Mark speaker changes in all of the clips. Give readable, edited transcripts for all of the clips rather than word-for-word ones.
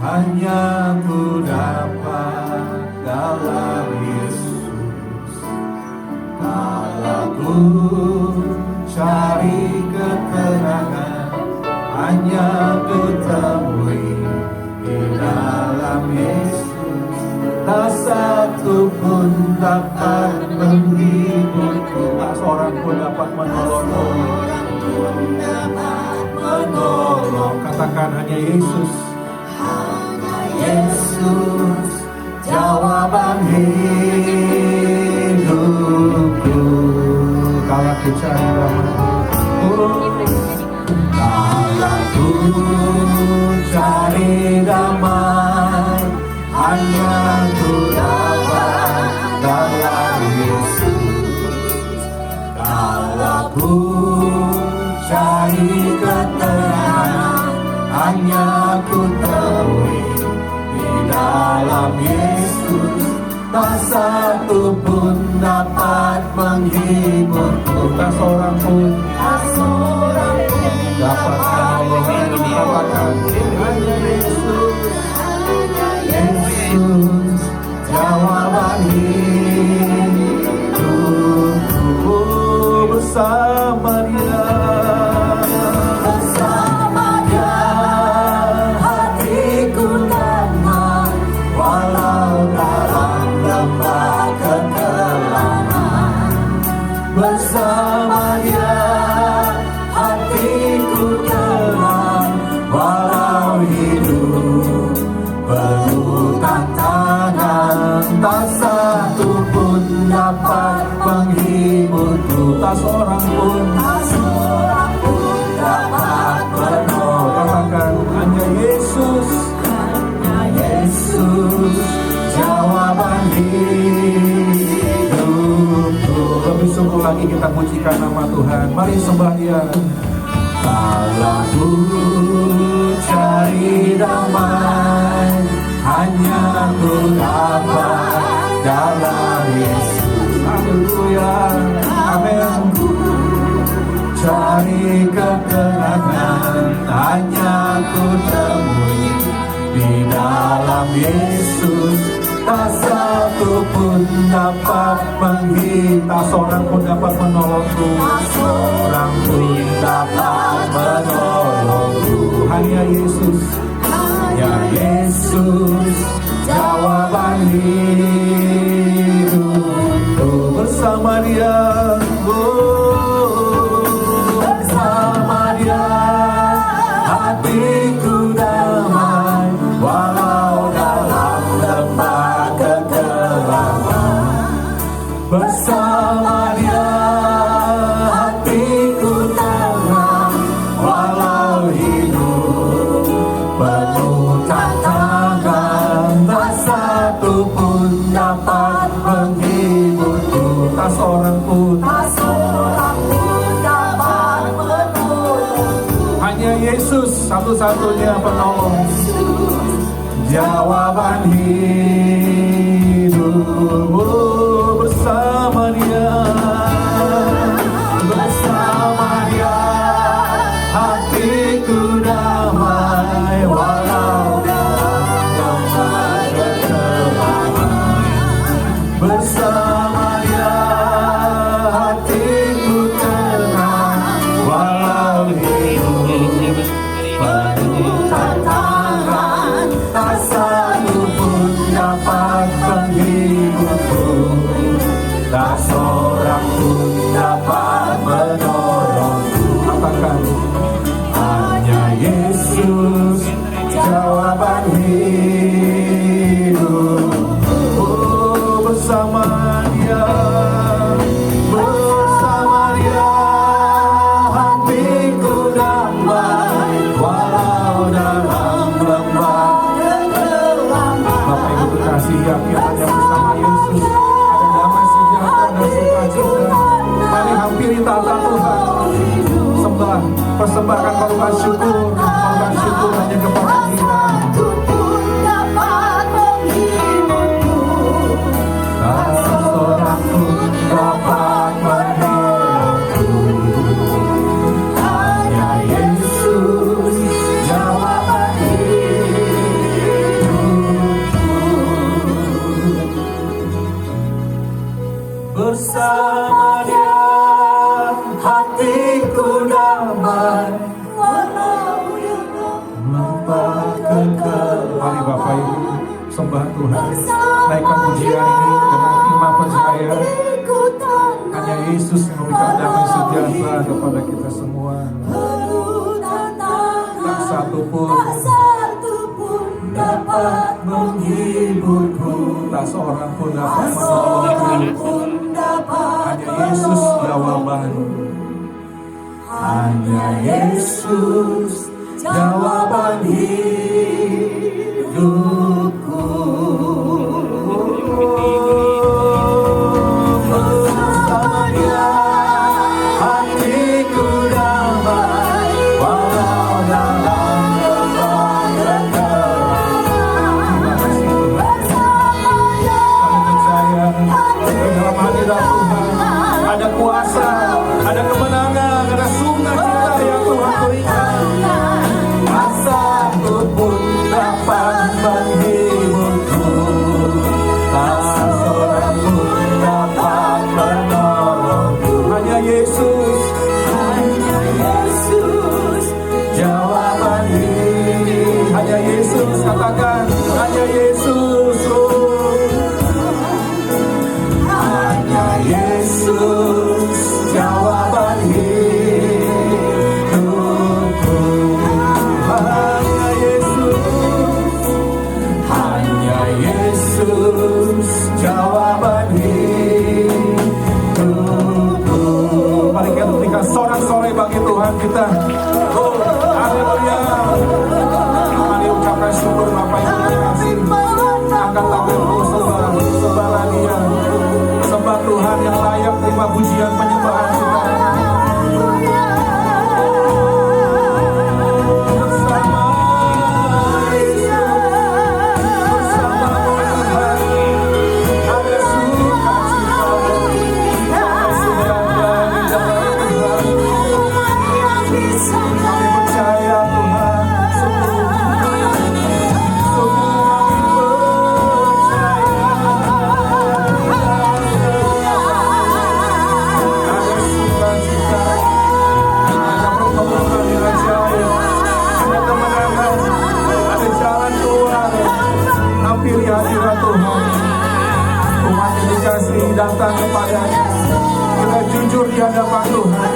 Speaker 1: hanya ku dapat dalam Yesus. Kalau ku cari ketenangan, hanya ku temui di dalam Yesus. Tak satu pun dapat menghiburku, tak seorang pun dapat menolongku. Katakan hanya Yesus. Hanya Yesus jawaban hidupku. Kalau ku cari damai, hanya ku dapat dalam Yesus. Kalau ku cari ketenangan, hanya ku temui di dalam Yesus. Tak satu pun dapat menghiburku, tak seorang pun dapat menolongkan. Hanya Yesus, Yesus jawaban hidupku. Bersama Dia, hatiku tenang, walau dalam lembah kekelaman. Bersama Dia hatiku tenang, walau hidup penuh tantangan. Tak satu pun dapat menghiburku, tak seorang pun dapat menolong. Katakan hanya Yesus, hanya Yesus jawaban hidupku. Lebih sungguh lagi kita pujikan nama Tuhan. Mari sembah Dia. Kalau ku cari damai, hanya ku dapat dalam Yesus. Haleluya, amin. Cari ketenangan, hanya ku temui di dalam Yesus. Tak satu pun dapat menghina, tak seorang pun dapat menolongku, tak seorang pun dapat menolongku. Hanya Yesus, hanya Yesus jawaban hidupku. Bersama Dia, bersama Dia hatiku damai, walau dalam lembah kekelaman. Bersama Dia hatiku tenang, walau hidup penuh tantangan. Tak satu pun dapat menghiburku, tak seorang pun dapat menolongku. Hanya Yesus satu-satunya penolong, jawaban hidup. Bersama Dia, bersama Dia hatiku damai, walau dalam kekelaman. Bersama Dia hatiku tenang, walau hidup penuh tantangan. Tak satu pun dapat menghiburku, tak seorang pun dapat menolongku. Katakan hanya Yesus jawaban hidup. Oh, bersama Dia, bersama Dia hatiku damai, walau dalam lembah kekelaman. Bapak Ibu terkasih, yakin hanya bersama Yesus ada damai sejahtera dan sukacita. Mari hampiri tahta Tuhan, sembah, persembahkan korban syukur hanya kepada Dia. Tak seorang pun dapat menolongku, hanya Yesus jawaban hidup. Bapak Ibu, sembah Tuhan. Naikkan pujian ini dengan iman percaya. Hanya Yesus yang memberikan damai sejahtera kepada kita semua. Tak satu pun dapat menghiburku, tak seorang pun dapat menolongku. Hanya Yesus jawaban. Hanya Yesus jawaban hidupku. Bersamanya hatiku damai, walau dalam lembah gelap. Terima kasih Tuhan. Kami percaya dalam hadirat Tuhan ada kuasa, ada kemenangan, ada sukacita yang Tuhan berikan. Satu pun dapat menghiburku, tak seorang pun dapat menolongku. Hanya Yesus jawaban hidup. Hanya Yesus, katakan hanya Yesus. Hanya Yesus jawaban hidupku. Hanya Yesus jawaban hidupku. Mari kita berikan sorak-sorai bagi Tuhan kita. Oh, haleluya. Mari ucapkan syukur Bapak Ibu terkasih. Angkat tanganmu, sembahlah Dia. Sembah Tuhan yang layak terima pujian penyembahan kita. Datang kepadanya, kita jujur di hadapan Tuhan.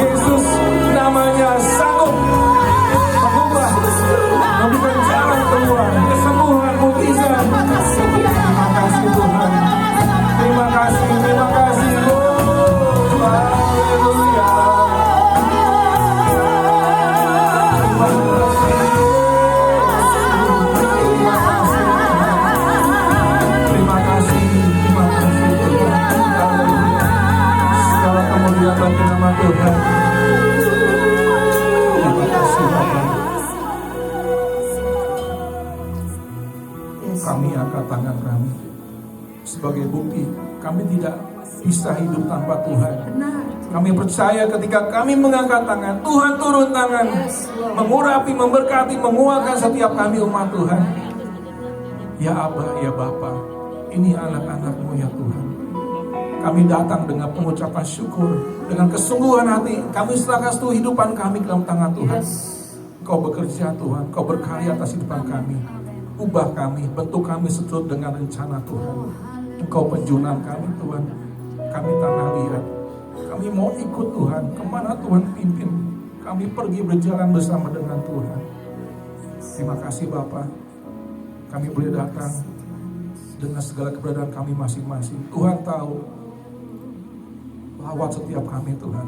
Speaker 1: Yesus namanya sanggup mengubah, memberikan jalan keluar, kesembuhan, mukjizat. Terima kasih Tuhan. Terima kasih, terima kasih. Haleluya. Terima kasih. Terima kasih. Terima kasih. Terima kasih Tuhan. Segala kemuliaan bagi nama Tuhan. Terima kasih Bapak. Kami angkat tangan kami sebagai bukti kami tidak bisa hidup tanpa Tuhan. Kami percaya ketika kami mengangkat tangan, Tuhan turun tangan, mengurapi, memberkati, menguatkan setiap kami umat Tuhan. Ya Abba, ya Bapa, ini anak-anak-Mu ya Tuhan. Kami datang dengan pengucapan syukur, dengan kesungguhan hati. Kami serahkan seluruh kehidupan kami ke dalam tangan Tuhan. Kau bekerja Tuhan, Kau berkarya atas kehidupan kami. Ubah kami, bentuk kami seturut dengan rencana Tuhan. Engkau penjunan kami Tuhan. Kami tanah liat. Kami mau ikut Tuhan, kemana Tuhan pimpin. Kami pergi berjalan bersama dengan Tuhan. Terima kasih Bapa. Kami boleh datang dengan segala keberadaan kami masing-masing. Tuhan tahu rawat setiap kami Tuhan.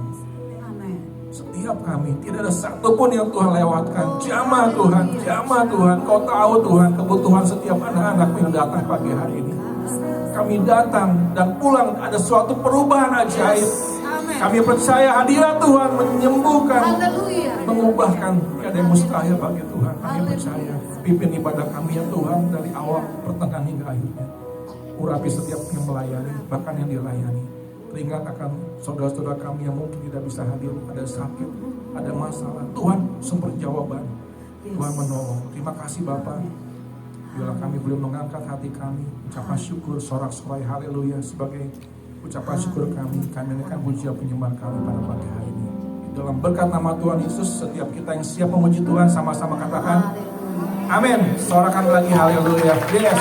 Speaker 2: Amin.
Speaker 1: Setiap kami, tidak ada satupun yang Tuhan lewatkan. Jamah Tuhan, jamah Tuhan. Kau tahu Tuhan kebutuhan setiap anak-anakmu yang datang pagi hari ini. Kami datang dan pulang ada suatu perubahan ajaib.
Speaker 2: Amin.
Speaker 1: Kami percaya hadirat Tuhan menyembuhkan,
Speaker 2: Haleluya.
Speaker 1: mengubahkan. Tidak ada yang mustahil bagi Tuhan. Kami percaya. Pimpin ibadah kami ya Tuhan dari awal, pertengahan hingga akhirnya. Urapi setiap yang melayani, bahkan yang dilayani. Teringat akan saudara-saudara kami yang mungkin tidak bisa hadir, ada sakit, ada masalah. Tuhan sumber jawaban. Tuhan menolong. Terima kasih Bapa. Biarlah kami boleh mengangkat hati kami, ucapan syukur, sorak-sorai haleluya sebagai ucapan syukur kami. Kami naikkan pujian penyembah kami pada pagi hari ini. Dalam berkat nama Tuhan Yesus, setiap kita yang siap memuji Tuhan sama-sama katakan amin. Sorakan lagi haleluya. Yes.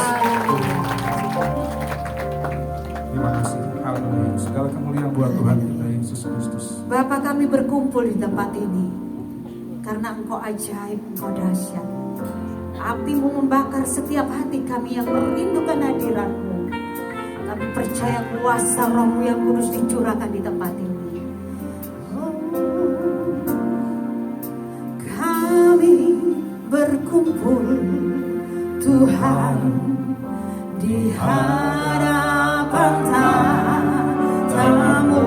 Speaker 1: Terima kasih. Haleluya. Segala kemuliaan buat Tuhan kita Yesus Kristus.
Speaker 2: Bapa, kami berkumpul di tempat ini karena Engkau ajaib, Engkau dahsyat. Api-Mu membakar setiap hati kami yang merindukan hadirat-Mu. Kami percaya kuasa Roh-Mu yang kudus dicurahkan di tempat ini. Kami berkumpul Tuhan di hadapan tamu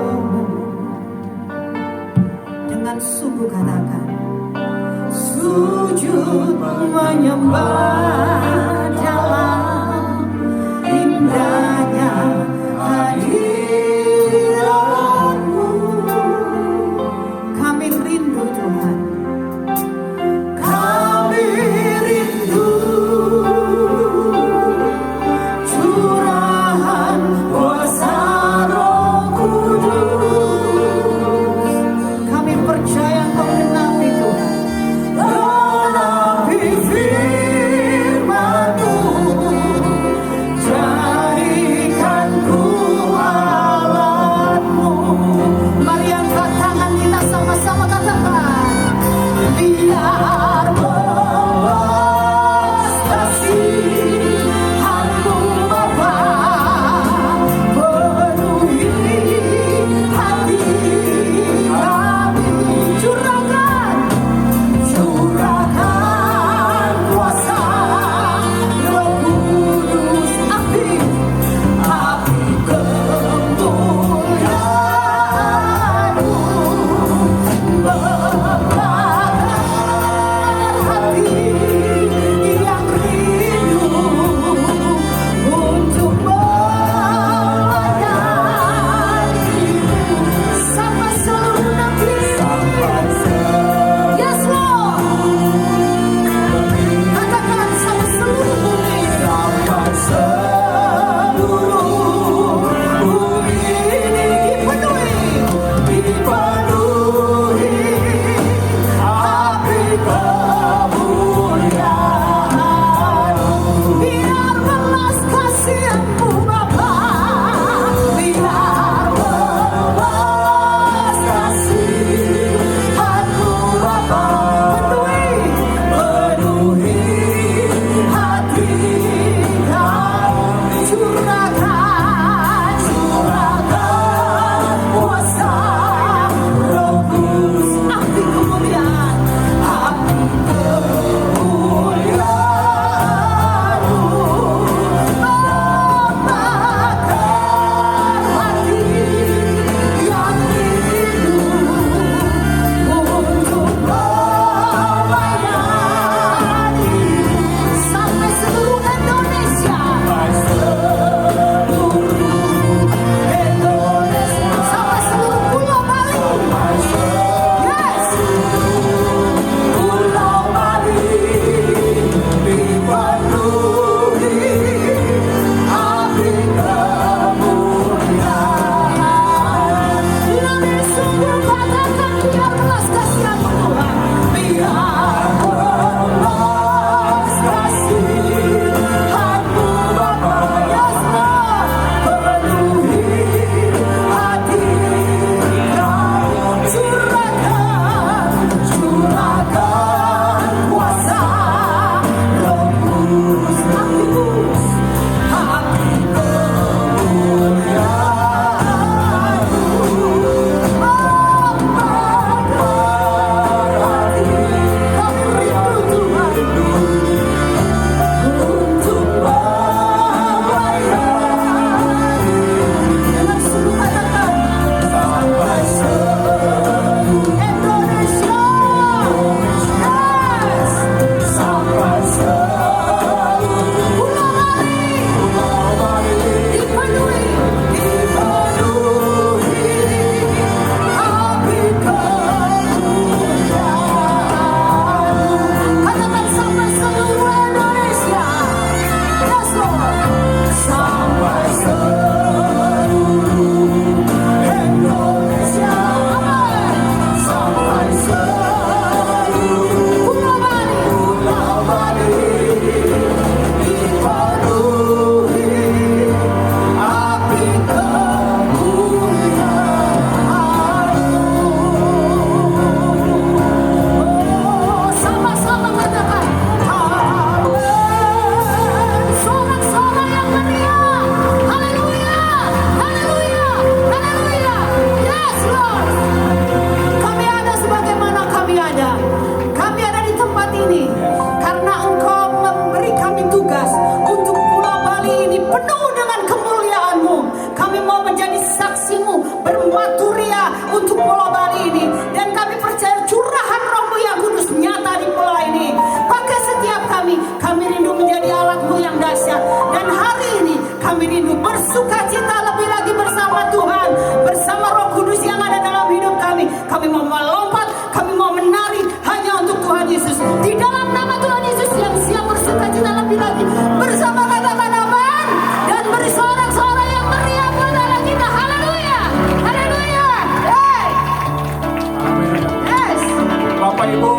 Speaker 2: dengan sungguh katakan sujud menyembah dalam indahnya hadirat-Mu. Kami rindu Tuhan, kami rindu curahan kuasa Roh Kudus. Kami percaya Engkau menenapi Tuhan, menenapi firman-Mu. Maturia untuk Pulau Bali ini. Dan kami percaya curahan Roh-Mu yang kudus nyata di pulau ini. Pakai setiap kami rindu menjadi alat-Mu yang dahsyat. Dan hari ini kami rindu bersuka cita lebih lagi bersama Tuhan, bersama Roh Kudus yang ada dalam hidup kami. Kami mau melompat, kami mau menari hanya untuk Tuhan Yesus. Di dalam nama Tuhan Yesus yang siap bersuka cita lebih lagi bersama katakan amin. Dan beri sorak-sorak yang meriah pada kita. Haleluya, haleluya. Hey.
Speaker 1: Amin.
Speaker 2: Yes.
Speaker 1: Bapak Ibu,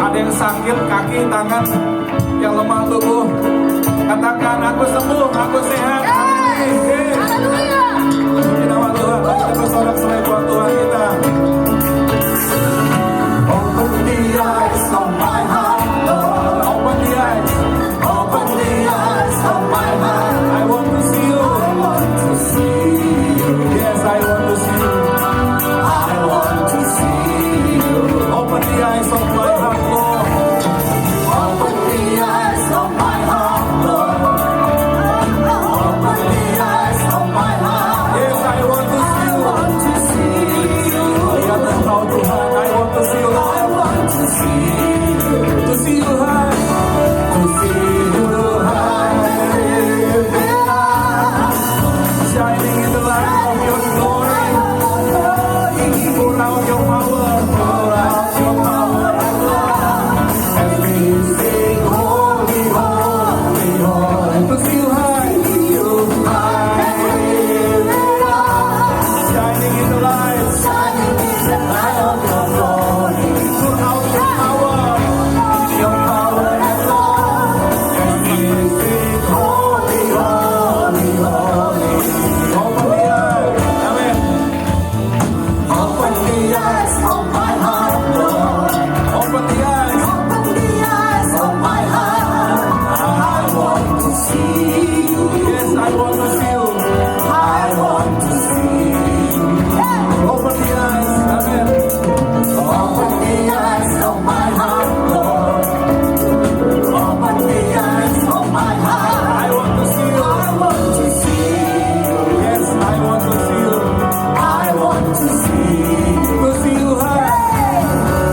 Speaker 1: ada yang sakit kaki, tangan, yang lemah tubuh, katakan aku sembuh, aku sehat.
Speaker 2: Yes. Haleluya.
Speaker 1: Puji nama Tuhan. Mari kita bersorak-sorai buat Tuhan kita. Open the eyes of my heart, Lord. Open the eyes. Open the eyes of my heart. I want to see you. I want to see you. Yes, I want to see you. I want to see you. Open the eyes of my heart, Lord. Open the eyes of my heart, Lord. Open the eyes of my heart. Yes, I want to see you. I want to see you. Lihat Engkau Tuhan. I want to see you. I want to see you. To see you high. To see you high. Shining in the light of your glory. Pour out your power. Pour out your power and love. As we sing holy, holy, holy. To see you high. You high. Shining in the light. Shining in the light of your glory. Pour out your power. Your power and love. As we sing holy, holy, holy. Open the eyes. Amen. Open the eyes of my heart, Lord. Open the eyes. Open the eyes of my heart. I want to see you. Yes, I want to see you. I want to see you. Open the eyes. Amen. Open the eyes of my heart, Lord. Open the eyes of my heart. I want to see you. I want to see you. Yes, I want to see you. I want to see you. To see you high.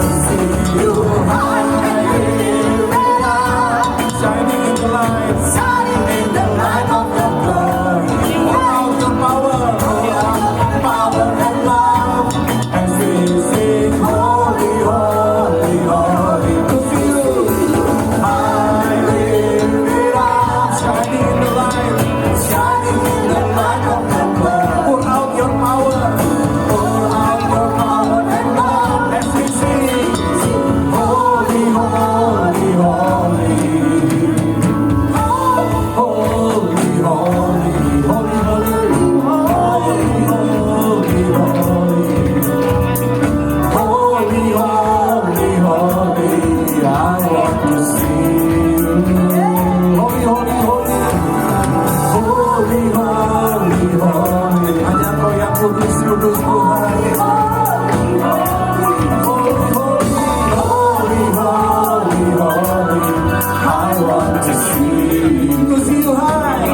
Speaker 1: To see you high. Shining in the light. Shining in the light of your glory. Pour out your power. Pour out your power and love. As we sing holy, holy, holy. To see you high. Lift it up. Shining in the light. Shining in the light of your glory. Pour out your power. Pour out your power and love. As we sing holy, holy, holy. Holy, holy, holy, holy, holy, holy. Holy, holy, holy, I want to see you. Holy, holy, holy. Holy, holy, holy. Hanya Kau yang kudus, kudus Tuhan. Holy, holy, holy, holy, holy. I want to see you. To see you high.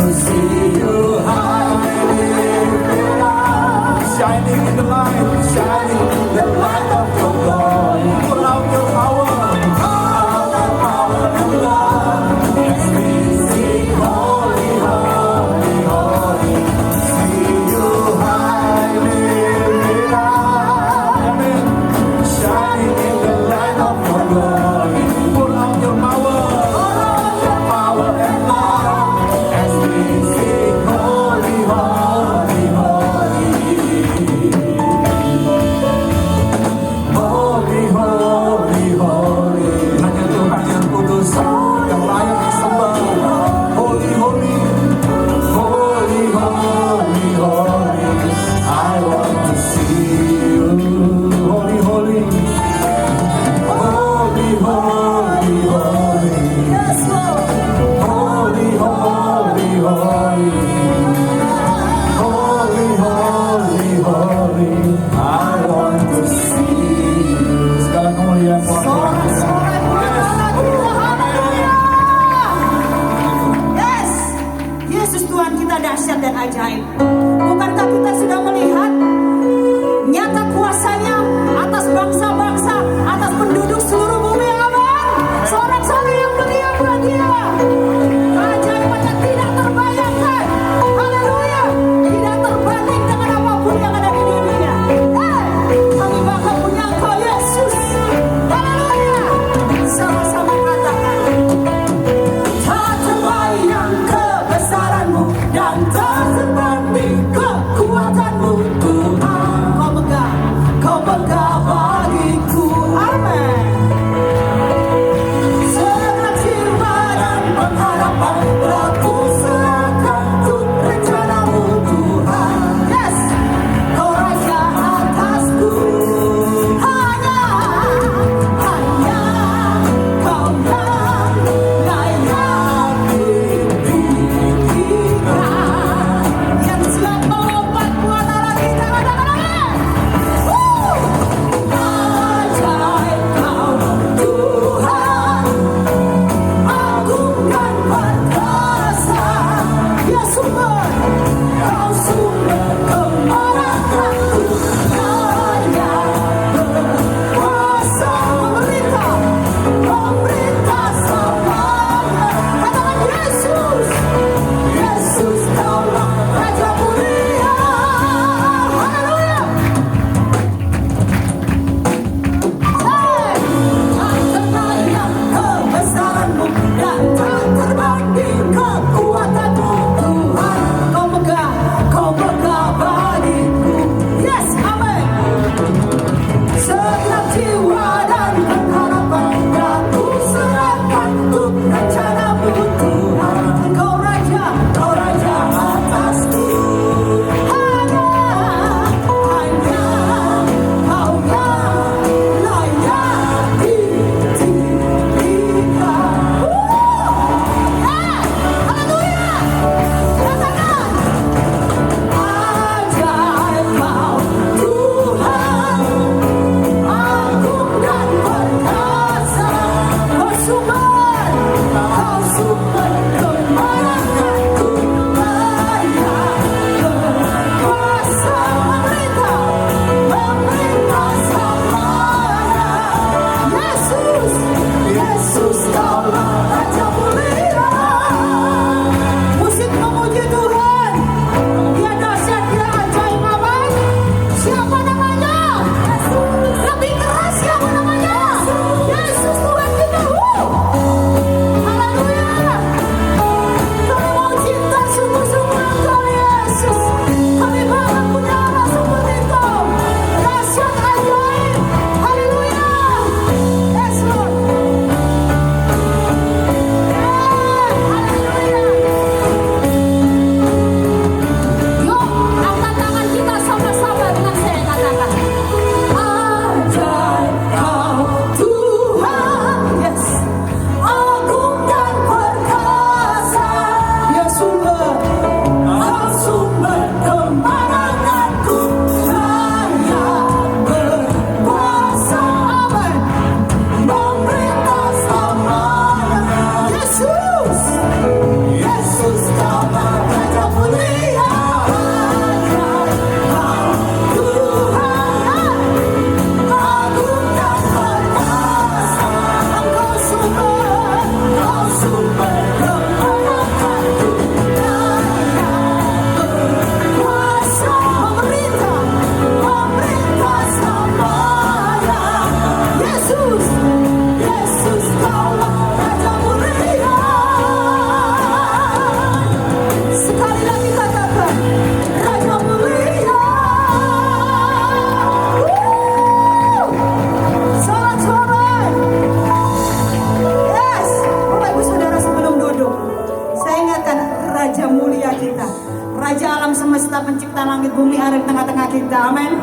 Speaker 1: To see you high. Lift it up. Shining in the light. Shining in the light of your glory. Pour out your power. Pour out your power and love. As we sing holy, holy, holy. See you high. Lift it up. Amen. Shining in the light of your glory. Pour out your power. Pour out your power and love. As we sing holy, holy, holy.
Speaker 2: pencipta langit bumi ada di tengah-tengah kita. Amin.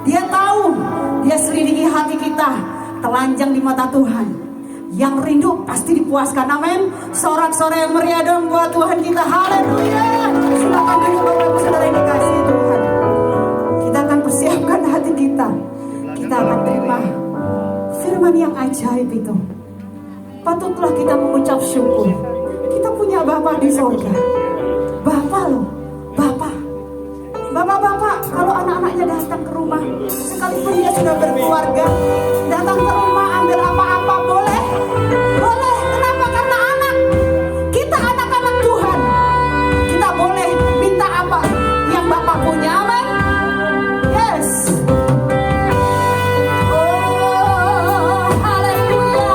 Speaker 2: Dia tahu, dia selidiki hati kita, telanjang di mata Tuhan. Yang rindu pasti dipuaskan. Amin. Sorak-sorai yang meriah dong buat Tuhan kita. Haleluya. Silakan duduk Bapak Ibu Saudara yang dikasihi Tuhan. Kita akan persiapkan hati kita. Kita akan terima firman yang ajaib itu. Patutlah kita mengucap syukur. Kita punya Bapa di sorga. Bapak loh, Bapak. Bapak-bapak, kalau anak-anaknya datang ke rumah, sekalipun dia sudah berkeluarga, datang ke rumah ambil apa-apa boleh? Boleh. Kenapa? Karena anak. Kita anak-anak Tuhan. Kita boleh minta apa yang Bapak punya. Amin. Yes. Oh, haleluya.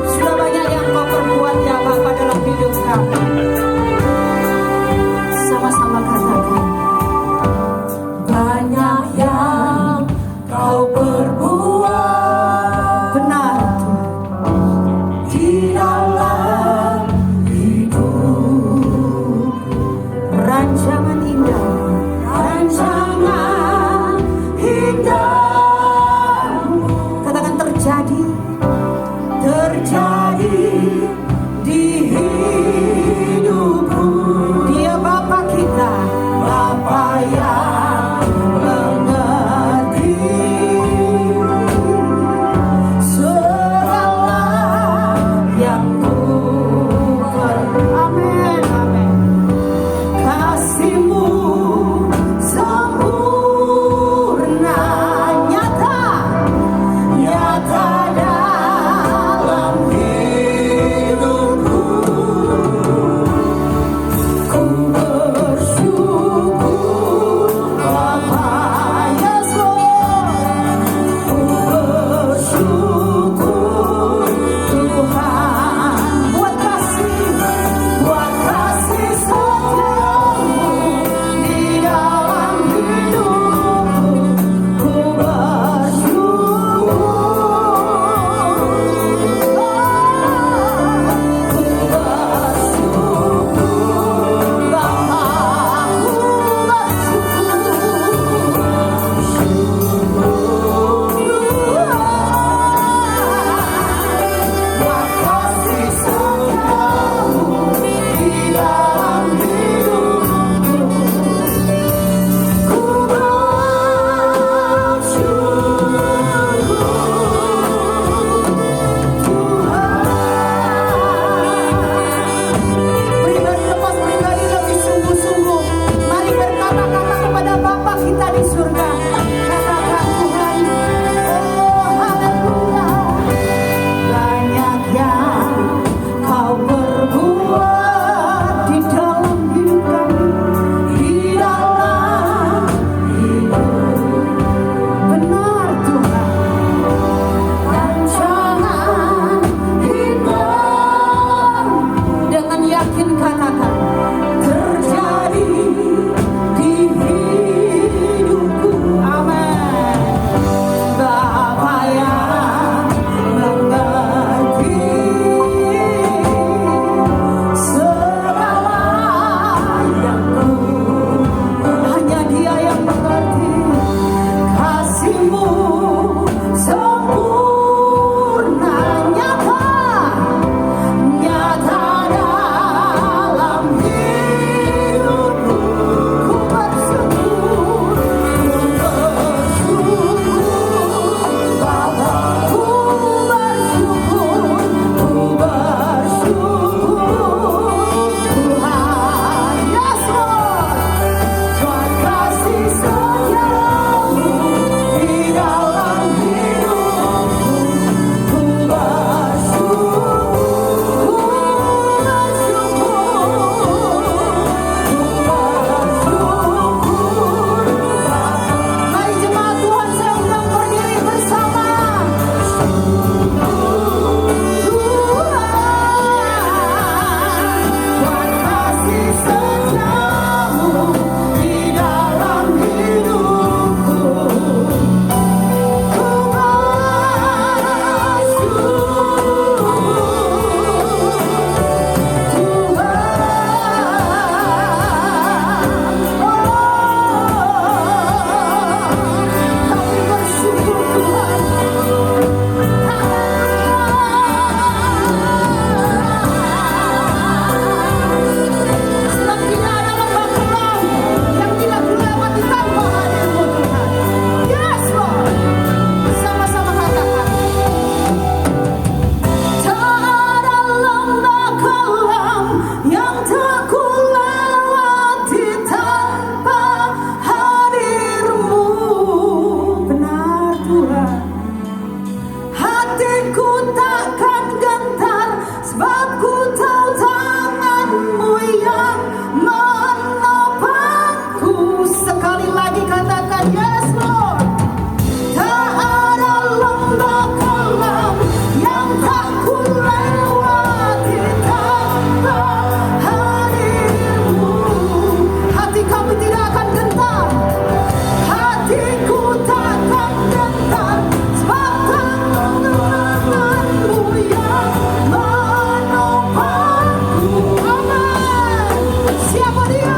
Speaker 2: Sudah banyak yang Kau perbuat ya Bapak dalam hidup kami. Sama-sama katakan. Banyak yang Kau perbuat. Benar Tuhan. Di dalam hidup. Rancangan indah. Rancangan indah. Katakan terjadi. Terjadi di hidupku. Dia Bapa kita, Bapa yang mengerti segala yang ku perlu. Amin, amin. Kasih-Mu sempurna, nyata, nyata dalam hidupku. Ku bersyukur Bapa Yesus. Ku bersyukur Tuhan buat kasih setiamu di dalam hidupku. Ku bersyukur. Pribadi lepas pribadi lebih sungguh-sungguh. Mari berkata-kata kepada Bapa kita di surga. Katakan Tuhan, oh haleluya. Banyak yang Kau perbuat di dalam hidup kami. Di dalam hidup. Benar Tuhan. Rancangan indah. Dengan yakin katakan terjadi di hidupku. Yes Lord. Tak ada lembah kelam yang tak ku lewati tanpa hadirmu. Hati kami tidak akan gentar, hatiku takkan gentar, sebab tanganmu yang menopangku. Amin. Siapa dia?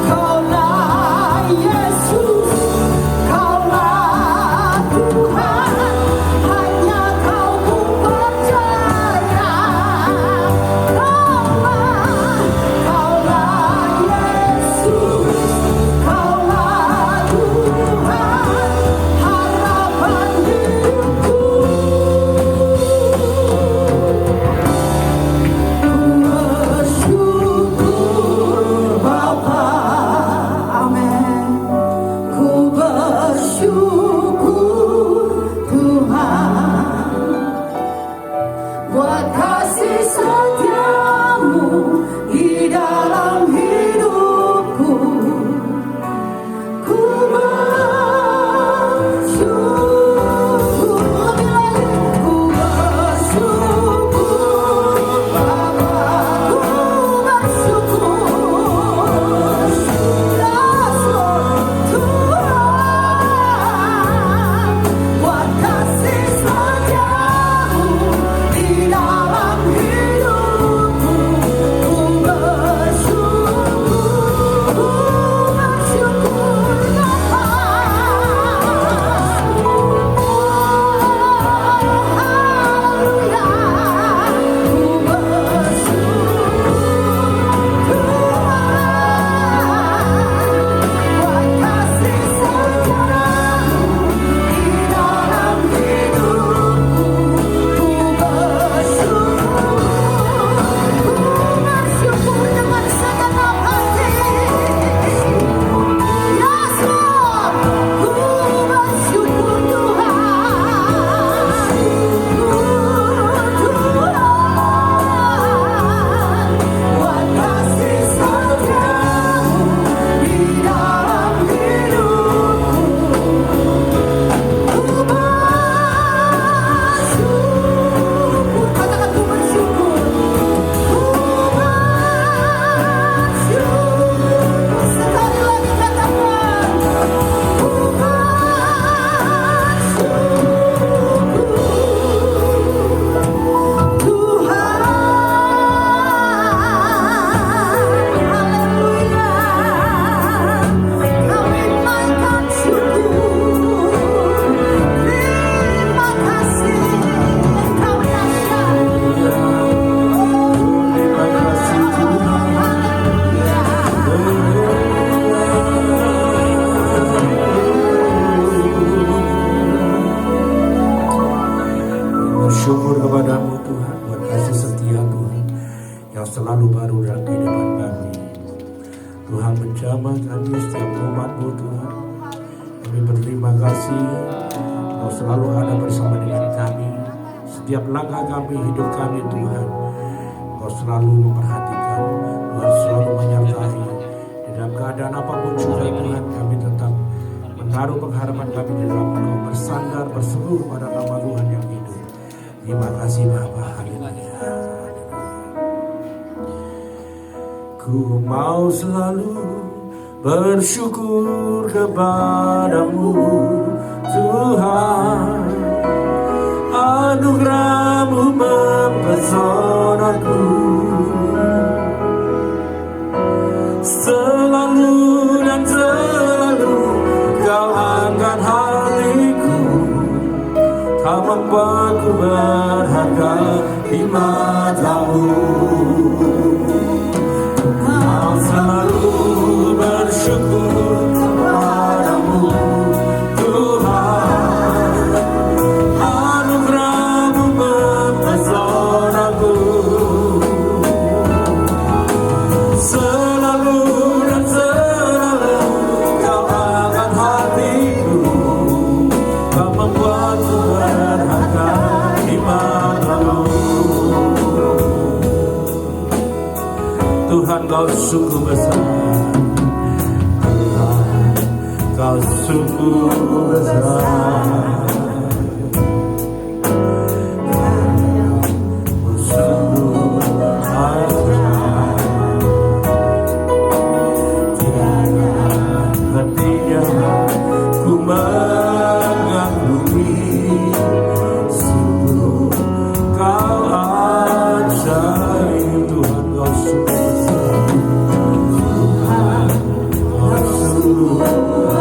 Speaker 2: Kaulah Yesus, Kaulah Tuhan, hanya Kau ku percaya. Kaulah Yesus, Kaulah Tuhan, harapan hidupku. Bersyukur Bapa, amin. Ku bersyukur Tuhan buat kasih setiamu di dalam hidupku. Ku bersyukur, lebih lagi ku bersyukur Bapa, ku bersyukur. Yes Lord, Tuhan, buat kasih setiamu di dalam hidupku. Ku bersyukur Bapa. Haleluya. Ku bersyukur Tuhan, buat kasih setiamu di dalam hidupku. Ku bersyukur dengan segenap hati. Yes Lord, ku bersyukur Tuhan, buat kasih setiamu di dalam hidupku. Ku bersyukur, katakan ku bersyukur. Ku bersyukur, sekali lagi katakan ku bersyukur Tuhan. Haleluya. Kami naikkan syukur. Terima kasih Engkau dahsyat.
Speaker 1: Terima kasih Tuhan. Bersyukur kepadamu Tuhan buat kasih setia Tuhan yang selalu baru dalam kehidupan kami. Tuhan menjamah kami setiap umat-Mu Tuhan. Kami berterima kasih Kau selalu ada bersama dengan kami. Setiap langkah kami, hidup kami Tuhan, Kau selalu memperhatikan. Tuhan selalu menyertai. Di dalam keadaan apapun juga Tuhan, kami tetap menaruh pengharapan kami di dalam Engkau, bersandar, berseru pada nama Tuhan yang hidup. Terima kasih Bapa. Haleluya. Ku mau selalu bersyukur kepadamu Tuhan. Anugerah-Mu mempesonaku. Selalu dan selalu Kau angkat hatiku, tak membuatku berharga di mata-Mu. Kau selalu bersyukur kepadamu Tuhan. Anugerah-Mu mempesonaku. Selalu dan selalu Kau angkat hatiku, Kau membuatku berharga di mata-Mu. Tuhan Kau sungguh besar. Tuhan Kau sungguh besar, sungguh ajaib. Tiada hentinya ku mengagumi, sungguh kau ajaib. Tuhan, kau sungguh besar, Tuhan, kau sungguh besar.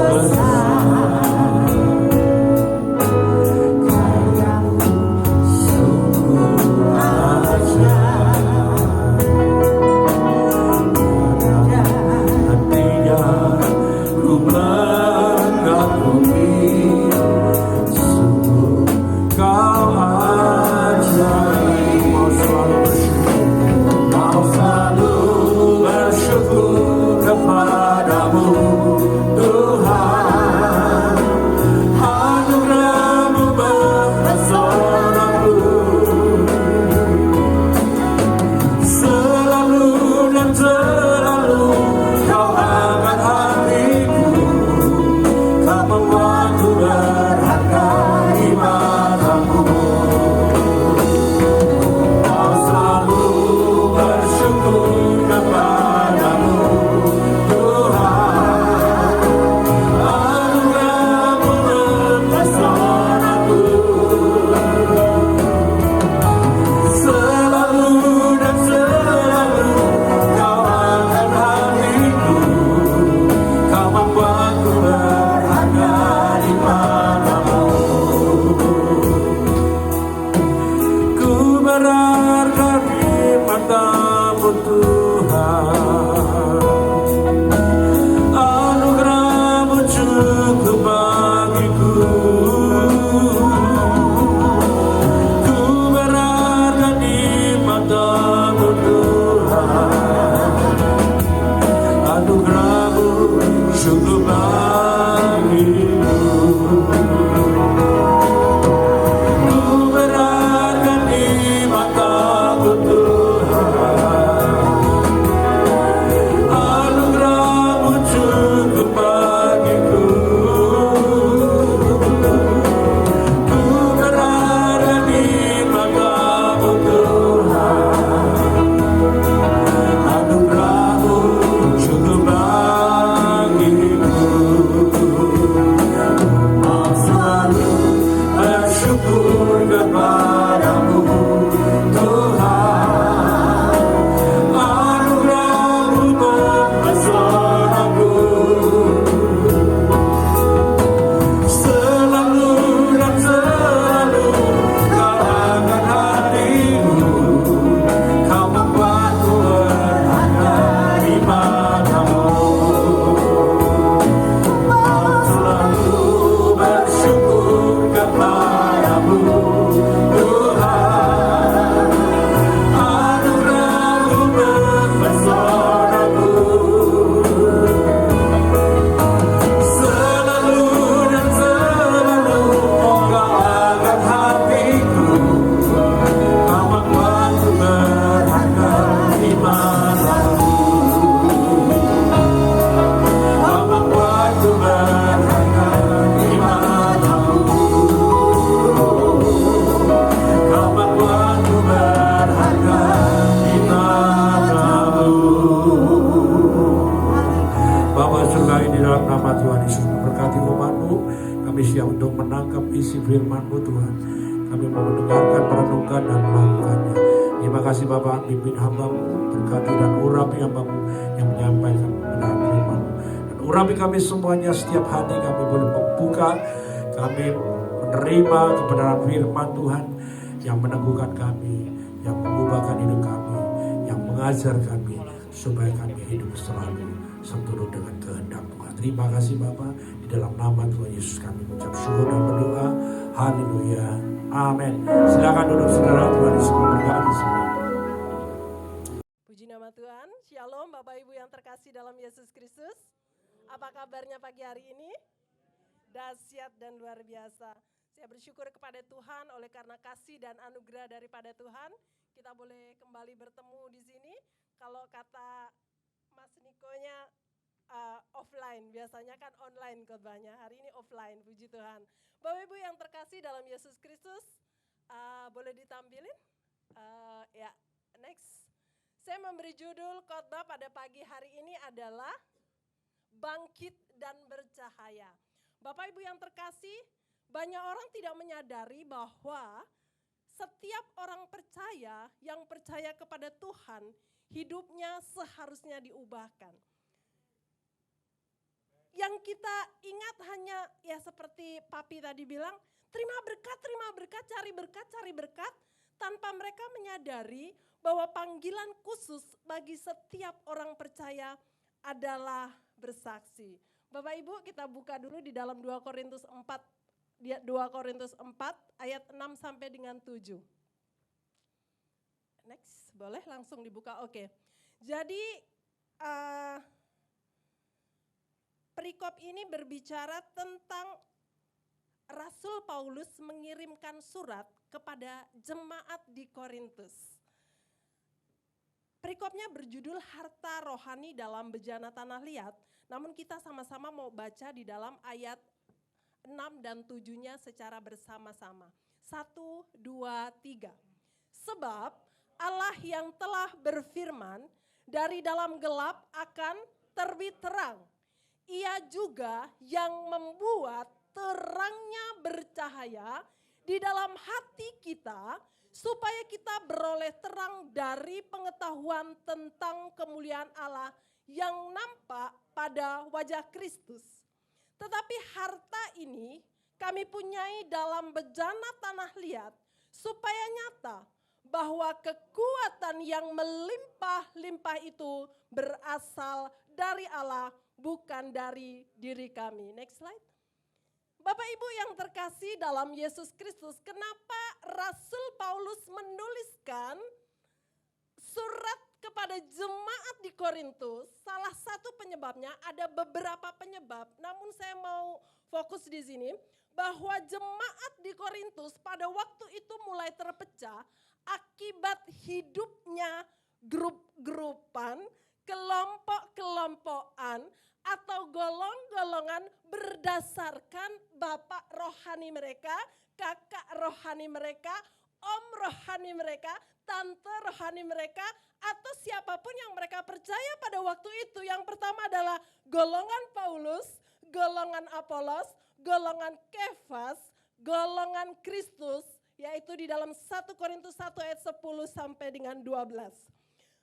Speaker 3: firman-Mu Tuhan. Kami mau mendengarkan, merenungkan dan melakukannya. Terima kasih Bapak, pimpin hamba-Mu, berkati dan urapi hamba-Mu yang menyampaikan kebenaran firman-Mu. Dan urapi kami semuanya, setiap hati kami boleh membuka, kami menerima kebenaran firman Tuhan yang meneguhkan kami, yang mengubahkan hidup kami, yang mengajar kami, supaya kami hidup selalu seturut dengan kehendak Tuhan. Terima kasih Bapak, di dalam nama Tuhan Yesus kami mengucap syukur dan berdoa. Haleluya, amin. Silakan duduk saudara, Tuhan Yesus memberkati semua.
Speaker 4: Puji nama Tuhan, Shalom Bapak Ibu yang terkasih dalam Yesus Kristus. Apa kabarnya pagi hari ini? Dahsyat dan luar biasa. Saya bersyukur kepada Tuhan oleh karena kasih dan anugerah daripada Tuhan. Kita boleh kembali bertemu di sini. Kalau kata Mas Nikonya offline. offline. Biasanya kan online khotbahnya, hari ini offline, puji Tuhan. Bapak Ibu yang terkasih dalam Yesus Kristus, boleh ditampilin? Ya, next. Saya memberi judul khotbah pada pagi hari ini adalah Bangkit dan Bercahaya. Bapak Ibu yang terkasih, banyak orang tidak menyadari bahwa setiap orang percaya yang percaya kepada Tuhan, hidupnya seharusnya diubahkan. Yang kita ingat hanya ya seperti Papi tadi bilang, terima berkat, cari berkat, tanpa mereka menyadari bahwa panggilan khusus bagi setiap orang percaya adalah bersaksi. Bapak Ibu, kita buka dulu di dalam 2 Korintus 4 ayat 6 sampai dengan 7. Next, boleh langsung dibuka. Oke. Jadi perikop ini berbicara tentang Rasul Paulus mengirimkan surat kepada jemaat di Korintus. Perikopnya berjudul Harta Rohani dalam Bejana Tanah Liat, namun kita sama-sama mau baca di dalam ayat 6 dan 7-nya secara bersama-sama. 1, 2, 3. Sebab Allah yang telah berfirman, dari dalam gelap akan terbit terang. Ia juga yang membuat terangnya bercahaya di dalam hati kita, supaya kita beroleh terang dari pengetahuan tentang kemuliaan Allah yang nampak pada wajah Kristus. Tetapi harta ini kami punyai dalam bejana tanah liat, supaya nyata bahwa kekuatan yang melimpah-limpah itu berasal dari Allah, bukan dari diri kami. Next slide. Bapak Ibu yang terkasih dalam Yesus Kristus, kenapa Rasul Paulus menuliskan surat kepada jemaat di Korintus? Salah satu penyebabnya, ada beberapa penyebab, namun saya mau fokus di sini, bahwa jemaat di Korintus pada waktu itu mulai terpecah akibat hidupnya grup-grupan, kelompok-kelompokan, atau golong-golongan berdasarkan bapak rohani mereka, kakak rohani mereka, om rohani mereka, tante rohani mereka, atau siapapun yang mereka percaya pada waktu itu. Yang pertama adalah golongan Paulus, golongan Apolos, golongan Kefas, golongan Kristus, yaitu di dalam 1 Korintus 1 ayat 10 sampai dengan 12.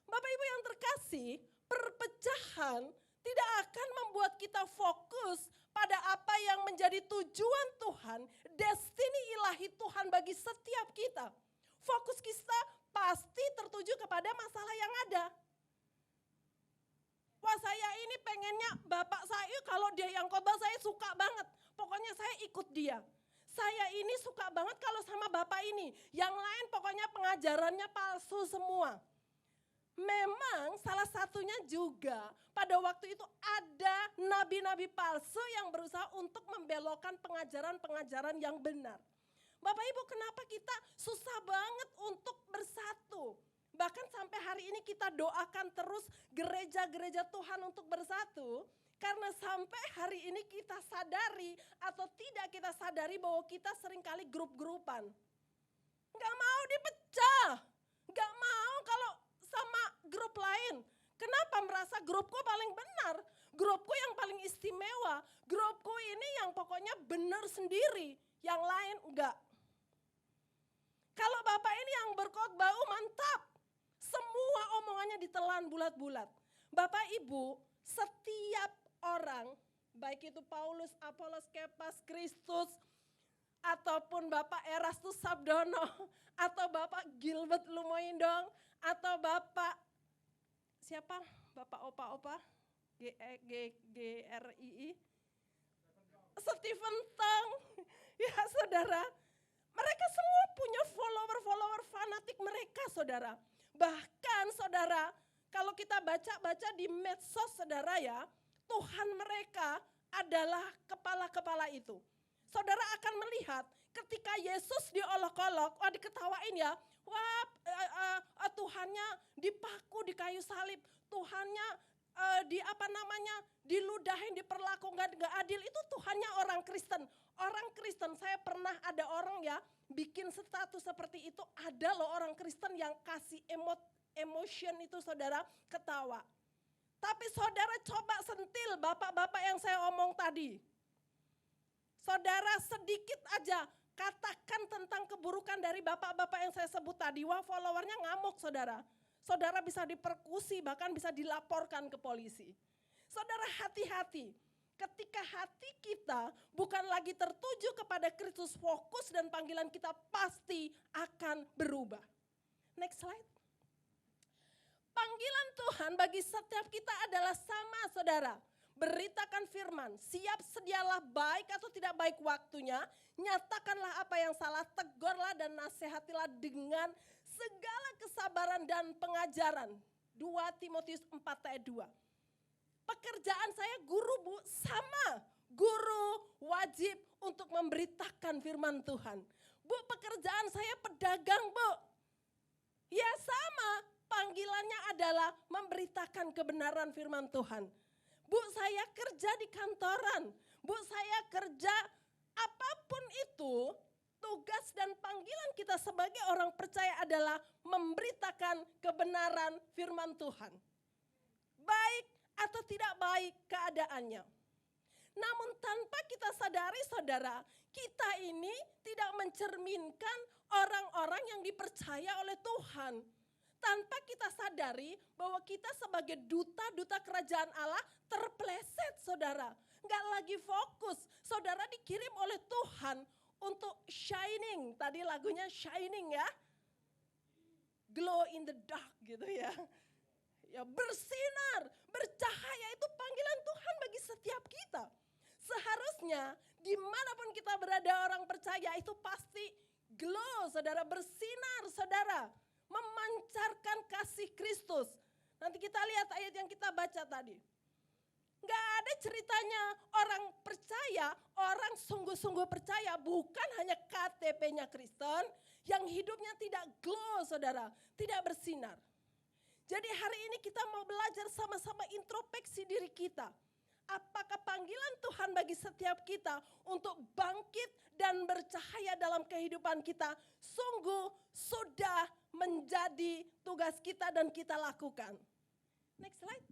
Speaker 4: Bapak Ibu yang terkasih, perpecahan tidak akan membuat kita fokus pada apa yang menjadi tujuan Tuhan, destiny ilahi Tuhan bagi setiap kita. Fokus kita pasti tertuju kepada masalah yang ada. Wah, saya ini pengennya bapak saya, kalau dia yang khotbah saya suka banget. Pokoknya saya ikut dia. Saya ini suka banget kalau sama bapak ini. Yang lain pokoknya pengajarannya palsu semua. Memang salah satunya juga pada waktu itu ada nabi-nabi palsu yang berusaha untuk membelokkan pengajaran-pengajaran yang benar. Bapak Ibu, kenapa kita susah banget untuk bersatu? Bahkan sampai hari ini kita doakan terus gereja-gereja Tuhan untuk bersatu. Karena sampai hari ini kita sadari atau tidak kita sadari bahwa kita seringkali grup-grupan. Gak mau dipecah, gak mau kalau sama grup lain. Kenapa merasa grupku paling benar? Grupku yang paling istimewa. Grupku ini yang pokoknya benar sendiri. Yang lain enggak. Kalau Bapak ini yang berkhotbah, mantap. Semua omongannya ditelan bulat-bulat. Bapak Ibu, setiap orang, baik itu Paulus, Apolos, Kefas, Kristus, ataupun Bapak Erastus Sabdono, atau Bapak Gilbert Lumoindong, atau Bapak siapa? Bapak Opa-Opa, GRII, Stephen Tong, ya saudara. Mereka semua punya follower-follower fanatik mereka, saudara. Bahkan saudara, kalau kita baca-baca di medsos saudara ya, Tuhan mereka adalah kepala-kepala itu. Saudara akan melihat ketika Yesus diolok-olok, wah diketawain ya, wah Tuhannya dipaku di kayu salib, Tuhannya diludahin, diperlakukan gak adil, itu Tuhannya orang Kristen. Orang Kristen, saya pernah ada orang ya bikin status seperti itu, ada loh orang Kristen yang kasih emotion itu saudara, ketawa. Tapi saudara coba sentil bapak-bapak yang saya omong tadi. Saudara sedikit aja katakan tentang keburukan dari bapak-bapak yang saya sebut tadi, wah followernya ngamuk saudara. Saudara bisa dipersekusi, bahkan bisa dilaporkan ke polisi. Saudara hati-hati, ketika hati kita bukan lagi tertuju kepada Kristus, fokus dan panggilan kita pasti akan berubah. Next slide. Panggilan Tuhan bagi setiap kita adalah sama saudara. Beritakan firman, siap sedialah baik atau tidak baik waktunya, nyatakanlah apa yang salah, tegurlah dan nasihatilah dengan segala kesabaran dan pengajaran. 2 Timotius 4 ayat 2. Pekerjaan saya guru bu, sama. Guru wajib untuk memberitakan firman Tuhan. Bu, pekerjaan saya pedagang bu. Ya sama, panggilannya adalah memberitakan kebenaran firman Tuhan. Bu, saya kerja di kantoran. Bu, saya kerja apapun itu, tugas dan panggilan kita sebagai orang percaya adalah memberitakan kebenaran firman Tuhan. Baik atau tidak baik keadaannya. Namun tanpa kita sadari saudara, kita ini tidak mencerminkan orang-orang yang dipercaya oleh Tuhan. Tanpa kita sadari bahwa kita sebagai duta-duta kerajaan Allah terpleset saudara. Nggak lagi fokus, saudara dikirim oleh Tuhan untuk shining. Tadi lagunya shining ya. Glow in the dark gitu ya. Ya bersinar, bercahaya itu panggilan Tuhan bagi setiap kita. Seharusnya dimanapun kita berada orang percaya itu pasti glow saudara, bersinar saudara. Memancarkan kasih Kristus. Nanti kita lihat ayat yang kita baca tadi. Gak ada ceritanya orang percaya, orang sungguh-sungguh percaya bukan hanya KTP-nya Kristen yang hidupnya tidak glow saudara, tidak bersinar. Jadi hari ini kita mau belajar sama-sama introspeksi diri kita. Apakah panggilan Tuhan bagi setiap kita untuk bangkit dan bercahaya dalam kehidupan kita sungguh sudah menjadi tugas kita dan kita lakukan. Next slide.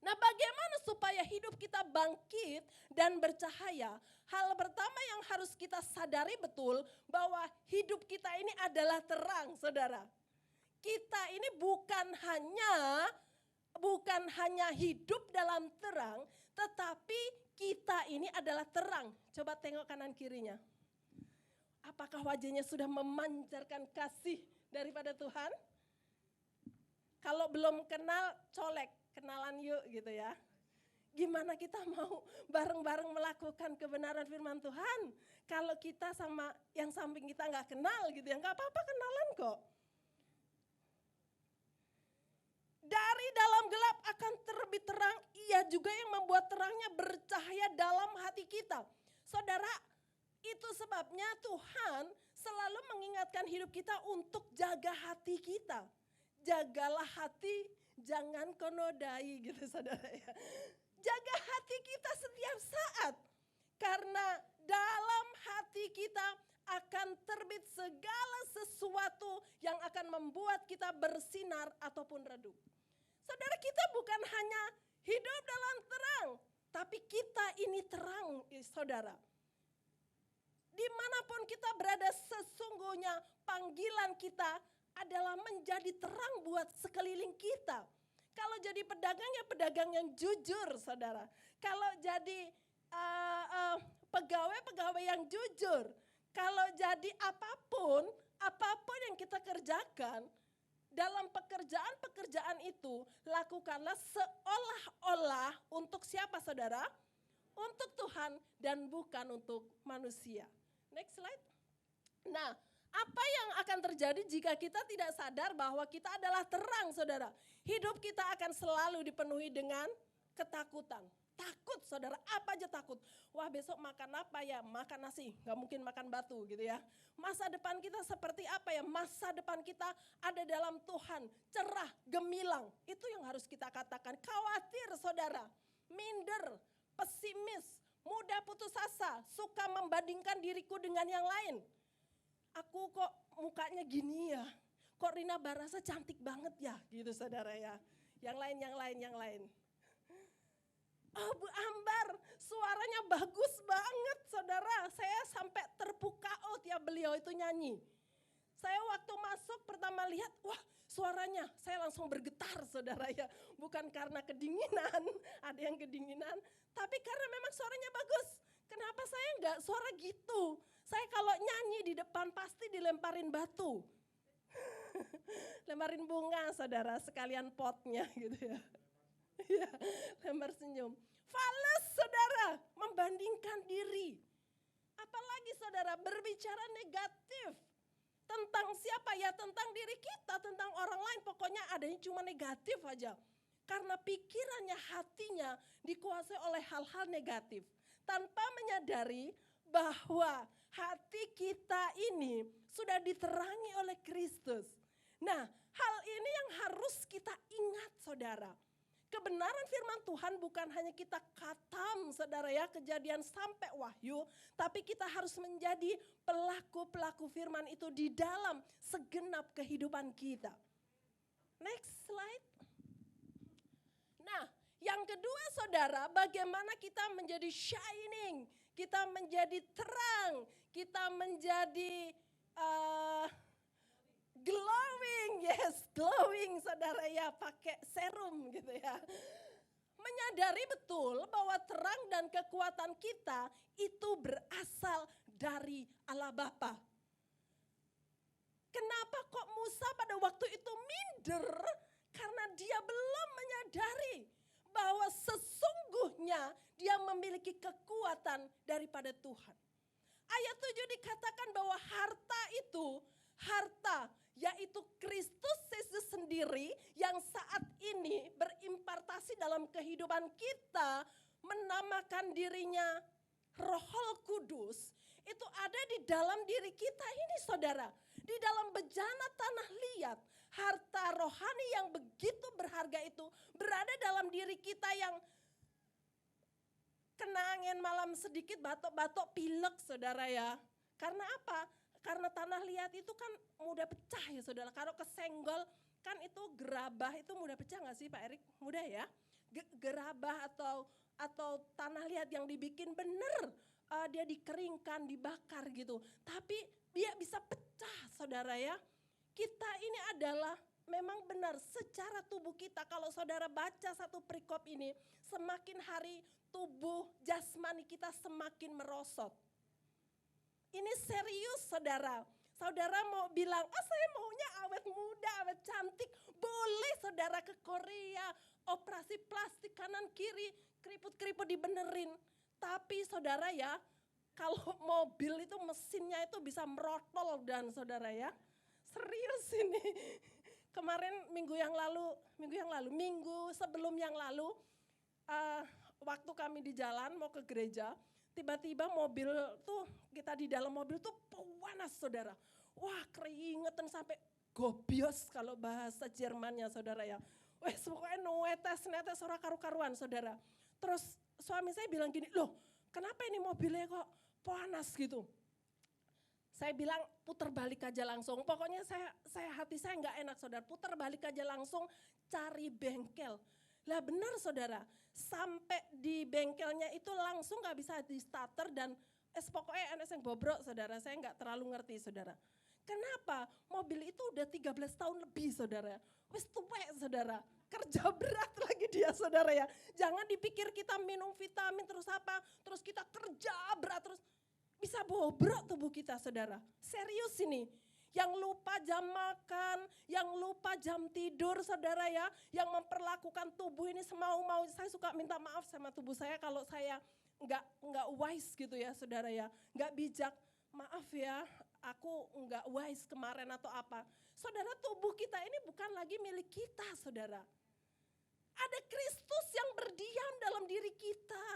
Speaker 4: Nah, bagaimana supaya hidup kita bangkit dan bercahaya? Hal pertama yang harus kita sadari betul bahwa hidup kita ini adalah terang, saudara. Kita ini bukan hanya hidup dalam terang, tetapi kita ini adalah terang. Coba tengok kanan kirinya. Apakah wajahnya sudah memancarkan kasih daripada Tuhan? Kalau belum kenal, colek, kenalan yuk gitu ya. Gimana kita mau bareng-bareng melakukan kebenaran firman Tuhan? Kalau kita sama yang samping kita gak kenal gitu ya, gak apa-apa kenalan kok. Dari dalam gelap akan terbit terang, ia juga yang membuat terangnya bercahaya dalam hati kita. Saudara, itu sebabnya Tuhan selalu mengingatkan hidup kita untuk jaga hati kita. Jagalah hati, jangan kau nodai gitu saudara ya. Jaga hati kita setiap saat. Karena dalam hati kita akan terbit segala sesuatu yang akan membuat kita bersinar ataupun redup. Saudara, kita bukan hanya hidup dalam terang, tapi kita ini terang, saudara. Dimanapun kita berada, sesungguhnya panggilan kita adalah menjadi terang buat sekeliling kita. Kalau jadi pedagang ya pedagang yang jujur, saudara. Kalau jadi pegawai yang jujur. Kalau jadi apapun yang kita kerjakan, dalam pekerjaan itu lakukanlah seolah-olah untuk siapa saudara? Untuk Tuhan dan bukan untuk manusia. Next slide. Nah, apa yang akan terjadi jika kita tidak sadar bahwa kita adalah terang saudara? Hidup kita akan selalu dipenuhi dengan ketakutan. Takut saudara, apa aja takut. Wah besok makan apa ya, makan nasi, gak mungkin makan batu gitu ya. Masa depan kita seperti apa ya, masa depan kita ada dalam Tuhan, cerah, gemilang. Itu yang harus kita katakan, khawatir saudara, minder, pesimis, mudah putus asa, suka membandingkan diriku dengan yang lain. Aku kok mukanya gini ya, kok Rina Barasa cantik banget ya gitu saudara ya. Yang lain. Oh Bu Ambar, suaranya bagus banget saudara. Saya sampai terpukau tiap beliau itu nyanyi. Saya waktu masuk pertama lihat, wah suaranya saya langsung bergetar saudara ya. Bukan karena kedinginan, ada yang kedinginan. Tapi karena memang suaranya bagus. Kenapa saya enggak suara gitu? Saya kalau nyanyi di depan pasti dilemparin batu. Lemparin bunga saudara, sekalian potnya gitu ya. Ya, lempar senyum. Fales saudara, membandingkan diri. Apalagi saudara berbicara negatif. Tentang siapa ya, tentang diri kita, tentang orang lain. Pokoknya adanya cuma negatif aja. Karena pikirannya, hatinya dikuasai oleh hal-hal negatif. Tanpa menyadari bahwa hati kita ini sudah diterangi oleh Kristus. Nah, hal ini yang harus kita ingat saudara. Kebenaran firman Tuhan bukan hanya kita khatam saudara ya, Kejadian sampai Wahyu. Tapi kita harus menjadi pelaku-pelaku firman itu di dalam segenap kehidupan kita. Next slide. Nah, yang kedua saudara, bagaimana kita menjadi shining, kita menjadi terang, kita menjadi glowing saudara ya, pakai serum gitu ya. Menyadari betul bahwa terang dan kekuatan kita itu berasal dari Allah Bapa. Kenapa kok Musa pada waktu itu minder? Karena dia belum menyadari bahwa sesungguhnya dia memiliki kekuatan daripada Tuhan. Ayat 7 dikatakan bahwa harta itu, yaitu Kristus Yesus sendiri yang saat ini berimpartasi dalam kehidupan kita, menamakan dirinya Roh Kudus, itu ada di dalam diri kita ini saudara. Di dalam bejana tanah liat, harta rohani yang begitu berharga itu berada dalam diri kita yang kena angin malam sedikit, batok-batok pilek saudara ya. Karena apa? Karena tanah liat itu kan mudah pecah ya saudara. Kalau kesenggol kan itu gerabah itu mudah pecah gak sih Pak Erik? Mudah ya. Gerabah atau tanah liat yang dibikin bener. Dia dikeringkan, dibakar gitu. Tapi dia bisa pecah saudara ya. Kita ini adalah memang benar secara tubuh kita. Kalau saudara baca satu perikop ini, semakin hari tubuh jasmani kita semakin merosot. Ini serius saudara. Saudara mau bilang, saya maunya awet muda, awet cantik. Boleh saudara ke Korea, operasi plastik kanan kiri, keriput-keriput dibenerin. Tapi saudara ya, kalau mobil itu mesinnya itu bisa merotol dan saudara ya. Serius ini. Kemarin minggu sebelum yang lalu, waktu kami di jalan mau ke gereja, tiba-tiba mobil tuh, kita di dalam mobil tuh panas saudara. Wah keringetan sampai gobios kalau bahasa Jermannya saudara ya. Wes pokoknya netes ora karu-karuan saudara. Terus suami saya bilang gini, loh kenapa ini mobilnya kok panas gitu. Saya bilang putar balik aja langsung. Pokoknya hati saya nggak enak saudara. Putar balik aja langsung cari bengkel. Lah benar saudara, sampai di bengkelnya itu langsung gak bisa di starter dan pokoknya enak yang bobrok saudara, saya gak terlalu ngerti saudara. Kenapa? Mobil itu udah 13 tahun lebih saudara, wis tuwek saudara, kerja berat lagi dia saudara ya. Jangan dipikir kita minum vitamin terus apa, terus kita kerja berat terus bisa bobrok tubuh kita saudara. Serius ini. Yang lupa jam makan, yang lupa jam tidur saudara ya. Yang memperlakukan tubuh ini semau-mau. Saya suka minta maaf sama tubuh saya kalau saya enggak wise gitu ya saudara ya. Enggak bijak, maaf ya aku enggak wise kemarin atau apa. Saudara tubuh kita ini bukan lagi milik kita saudara. Ada Kristus yang berdiam dalam diri kita.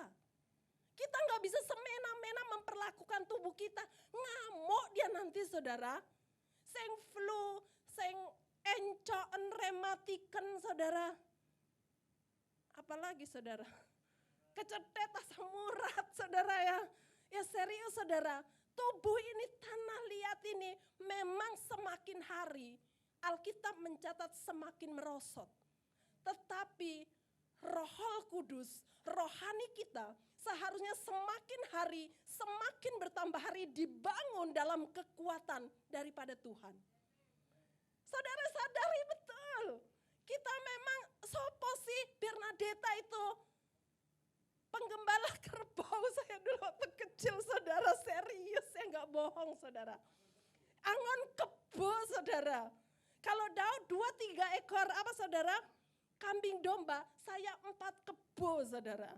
Speaker 4: Kita nggak bisa semena-mena memperlakukan tubuh kita. Ngamuk dia nanti saudara. Seng flu, seng encoen rematiken saudara. Apalagi saudara. Kecetet asam urat saudara ya. Ya serius saudara. Tubuh ini, tanah liat ini memang semakin hari Alkitab mencatat semakin merosot. Tetapi Roh Kudus, rohani kita seharusnya semakin hari, semakin bertambah hari dibangun dalam kekuatan daripada Tuhan. Saudara sadari betul, kita memang sopo sih Bernadetta itu penggembala kerbau. Saya dulu waktu kecil saudara, serius saya nggak bohong saudara. Angon kebo saudara. Kalau Daud 2-3 ekor apa saudara? Kambing domba, saya 4 kebo saudara.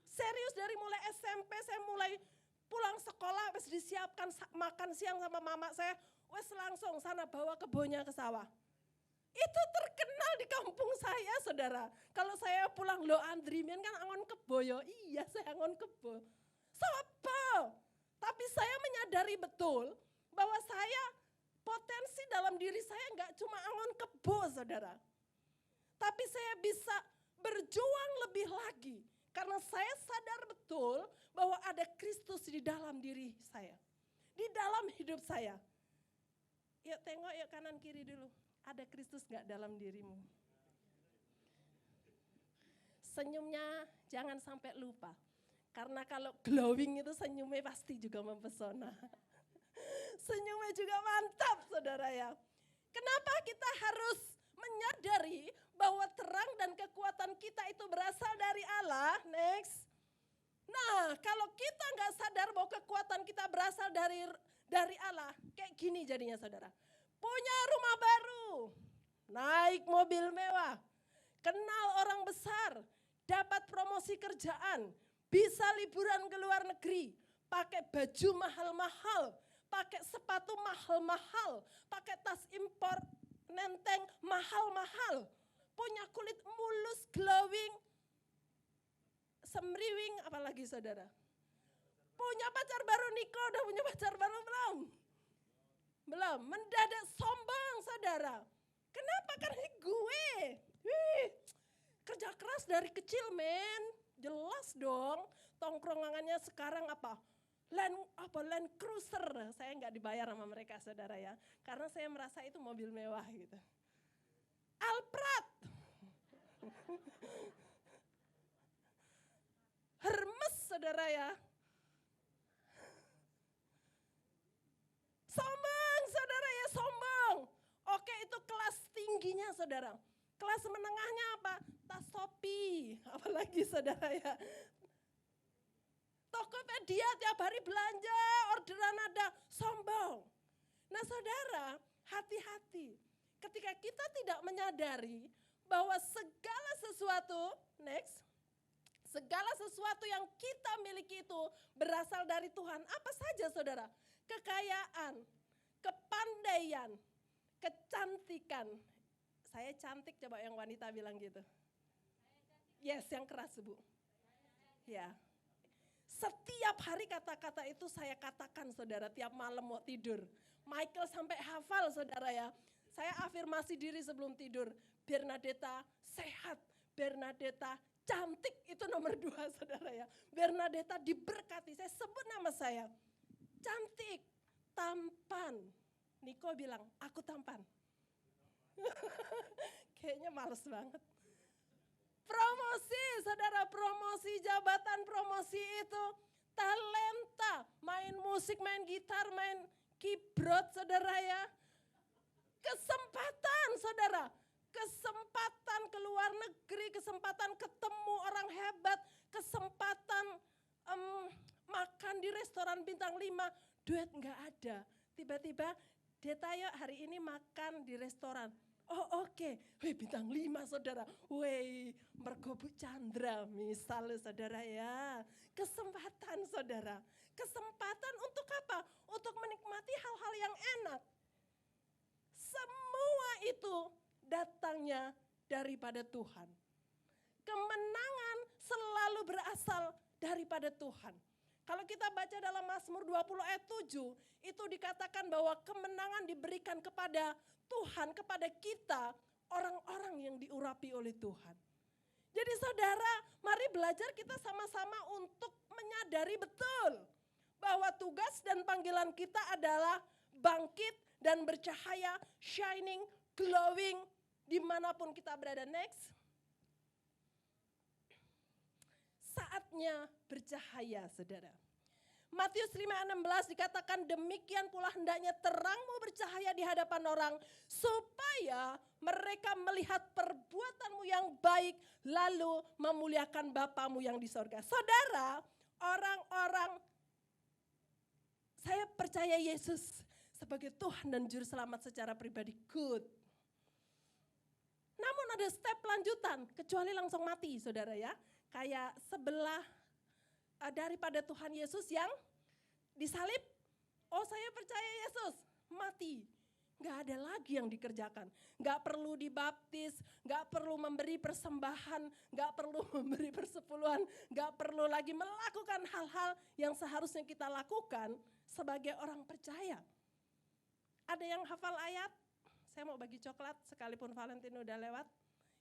Speaker 4: Serius dari mulai SMP saya mulai pulang sekolah, wes disiapkan makan siang sama mama saya, wes langsung sana bawa kebonya ke sawah. Itu terkenal di kampung saya saudara. Kalau saya pulang lo Andrimian kan angon kebo yo, iya saya angon kebo. Sopo, tapi saya menyadari betul bahwa saya potensi dalam diri saya nggak cuma angon kebo saudara. Tapi saya bisa berjuang lebih lagi. Karena saya sadar betul bahwa ada Kristus di dalam diri saya. Di dalam hidup saya. Yuk tengok yuk kanan kiri dulu. Ada Kristus gak dalam dirimu? Senyumnya jangan sampai lupa. Karena kalau glowing itu senyumnya pasti juga mempesona. Senyumnya juga mantap saudara ya. Kenapa kita harus menyadari bahwa terang dan kekuatan kita itu berasal dari Allah? Next. Nah, kalau kita nggak sadar bahwa kekuatan kita berasal dari Allah, kayak gini jadinya saudara. Punya rumah baru, naik mobil mewah, kenal orang besar, dapat promosi kerjaan, bisa liburan ke luar negeri, pakai baju mahal-mahal, pakai sepatu mahal-mahal, pakai tas impor nenteng mahal-mahal, punya kulit mulus, glowing, semriwing, apalagi saudara. Punya pacar baru, Niko udah punya pacar baru belum? Belum, mendadak sombong saudara. Kenapa? Karena gue, kerja keras dari kecil men, jelas dong. Tongkrongannya sekarang apa? Land Cruiser, saya nggak dibayar sama mereka saudara ya. Karena saya merasa itu mobil mewah gitu. Alphard. Hermes saudara ya. Sombong saudara ya, sombong. Oke itu kelas tingginya saudara. Kelas menengahnya apa? Tas Shopee, apalagi saudara ya. Tokopedia tiap hari belanja, orderan ada, sombong. Nah saudara, hati-hati. Ketika kita tidak menyadari bahwa segala sesuatu, next, segala sesuatu yang kita miliki itu berasal dari Tuhan. Apa saja saudara? Kekayaan, kepandaian, kecantikan. Saya cantik, coba yang wanita bilang gitu. Yes, yang keras Bu. Ya. Setiap hari kata-kata itu saya katakan saudara, tiap malam mau tidur. Michael sampai hafal saudara ya. Saya afirmasi diri sebelum tidur. Bernadetta sehat, Bernadetta cantik, itu nomor 2 saudara ya. Bernadetta diberkati, saya sebut nama saya. Cantik, tampan. Niko bilang, aku tampan. Kayaknya males banget. Promosi, saudara, promosi jabatan, promosi itu talenta, main musik, main gitar, main keyboard, saudara ya. Kesempatan, saudara, kesempatan ke luar negeri, kesempatan ketemu orang hebat, kesempatan makan di restoran bintang 5, duit nggak ada. Tiba-tiba, Deta yuk hari ini makan di restoran. Oh oke. Wih bintang 5 saudara. Wih mergo Bu Chandra misalnya saudara ya. Kesempatan saudara. Kesempatan untuk apa? Untuk menikmati hal-hal yang enak. Semua itu datangnya daripada Tuhan. kemenangan selalu berasal daripada Tuhan. Kalau kita baca dalam Mazmur 20 ayat 7, itu dikatakan bahwa kemenangan diberikan kepada Tuhan, kepada kita, orang-orang yang diurapi oleh Tuhan. Jadi saudara, mari belajar kita sama-sama untuk menyadari betul bahwa tugas dan panggilan kita adalah bangkit dan bercahaya, shining, glowing, dimanapun kita berada. Next. Saatnya bercahaya, saudara. Matius 5:16 dikatakan demikian pula hendaknya terangmu bercahaya di hadapan orang supaya mereka melihat perbuatanmu yang baik lalu memuliakan Bapamu yang di sorga. Saudara, orang-orang, saya percaya Yesus sebagai Tuhan dan Juru Selamat secara pribadi, good. Namun ada step lanjutan, kecuali langsung mati saudara ya. Kayak sebelah daripada Tuhan Yesus yang disalib, oh saya percaya Yesus, mati. Gak ada lagi yang dikerjakan, gak perlu dibaptis, gak perlu memberi persembahan, gak perlu memberi persepuluhan, gak perlu lagi melakukan hal-hal yang seharusnya kita lakukan sebagai orang percaya. Ada yang hafal ayat? Saya mau bagi coklat sekalipun Valentino udah lewat.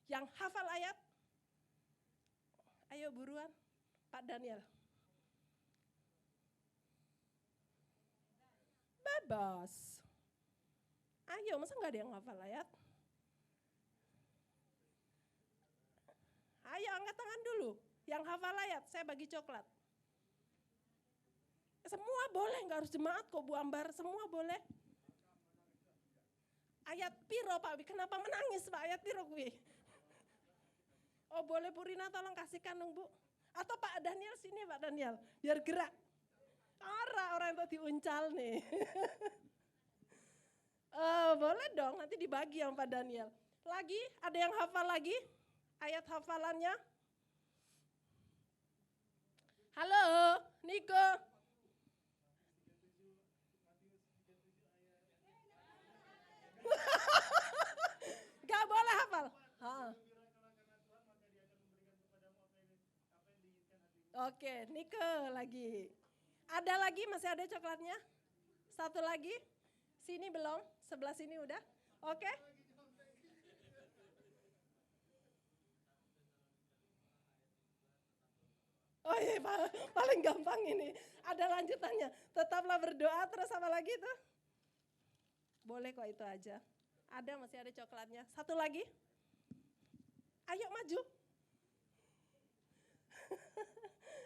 Speaker 4: Yang hafal ayat? Ayo buruan, Pak Daniel. Bebas. Ayo, masa gak ada yang hafal ayat? Ayo angkat tangan dulu. Yang hafal ayat, saya bagi coklat. Semua boleh, gak harus jemaat kok Bu Ambar, semua boleh. Ayat piro Pak Wi, kenapa menangis Pak ayat piro Wi? Oh boleh Bu Rina tolong kasihkan dong Bu. Atau Pak Daniel sini Pak Daniel, biar gerak. Orang itu diuncal nih. Boleh dong nanti dibagi yang Pak Daniel. Lagi ada yang hafal lagi ayat hafalannya? Halo Niko. Gak boleh hafal. Oke, Nike lagi. Ada lagi, masih ada coklatnya? Satu lagi? Sini belum? Sebelah sini udah? Oke. Oh iya, paling gampang ini. Ada lanjutannya. Tetaplah berdoa, terus apa lagi tuh? Boleh kok itu aja. Ada, masih ada coklatnya. Satu lagi. Ayo maju.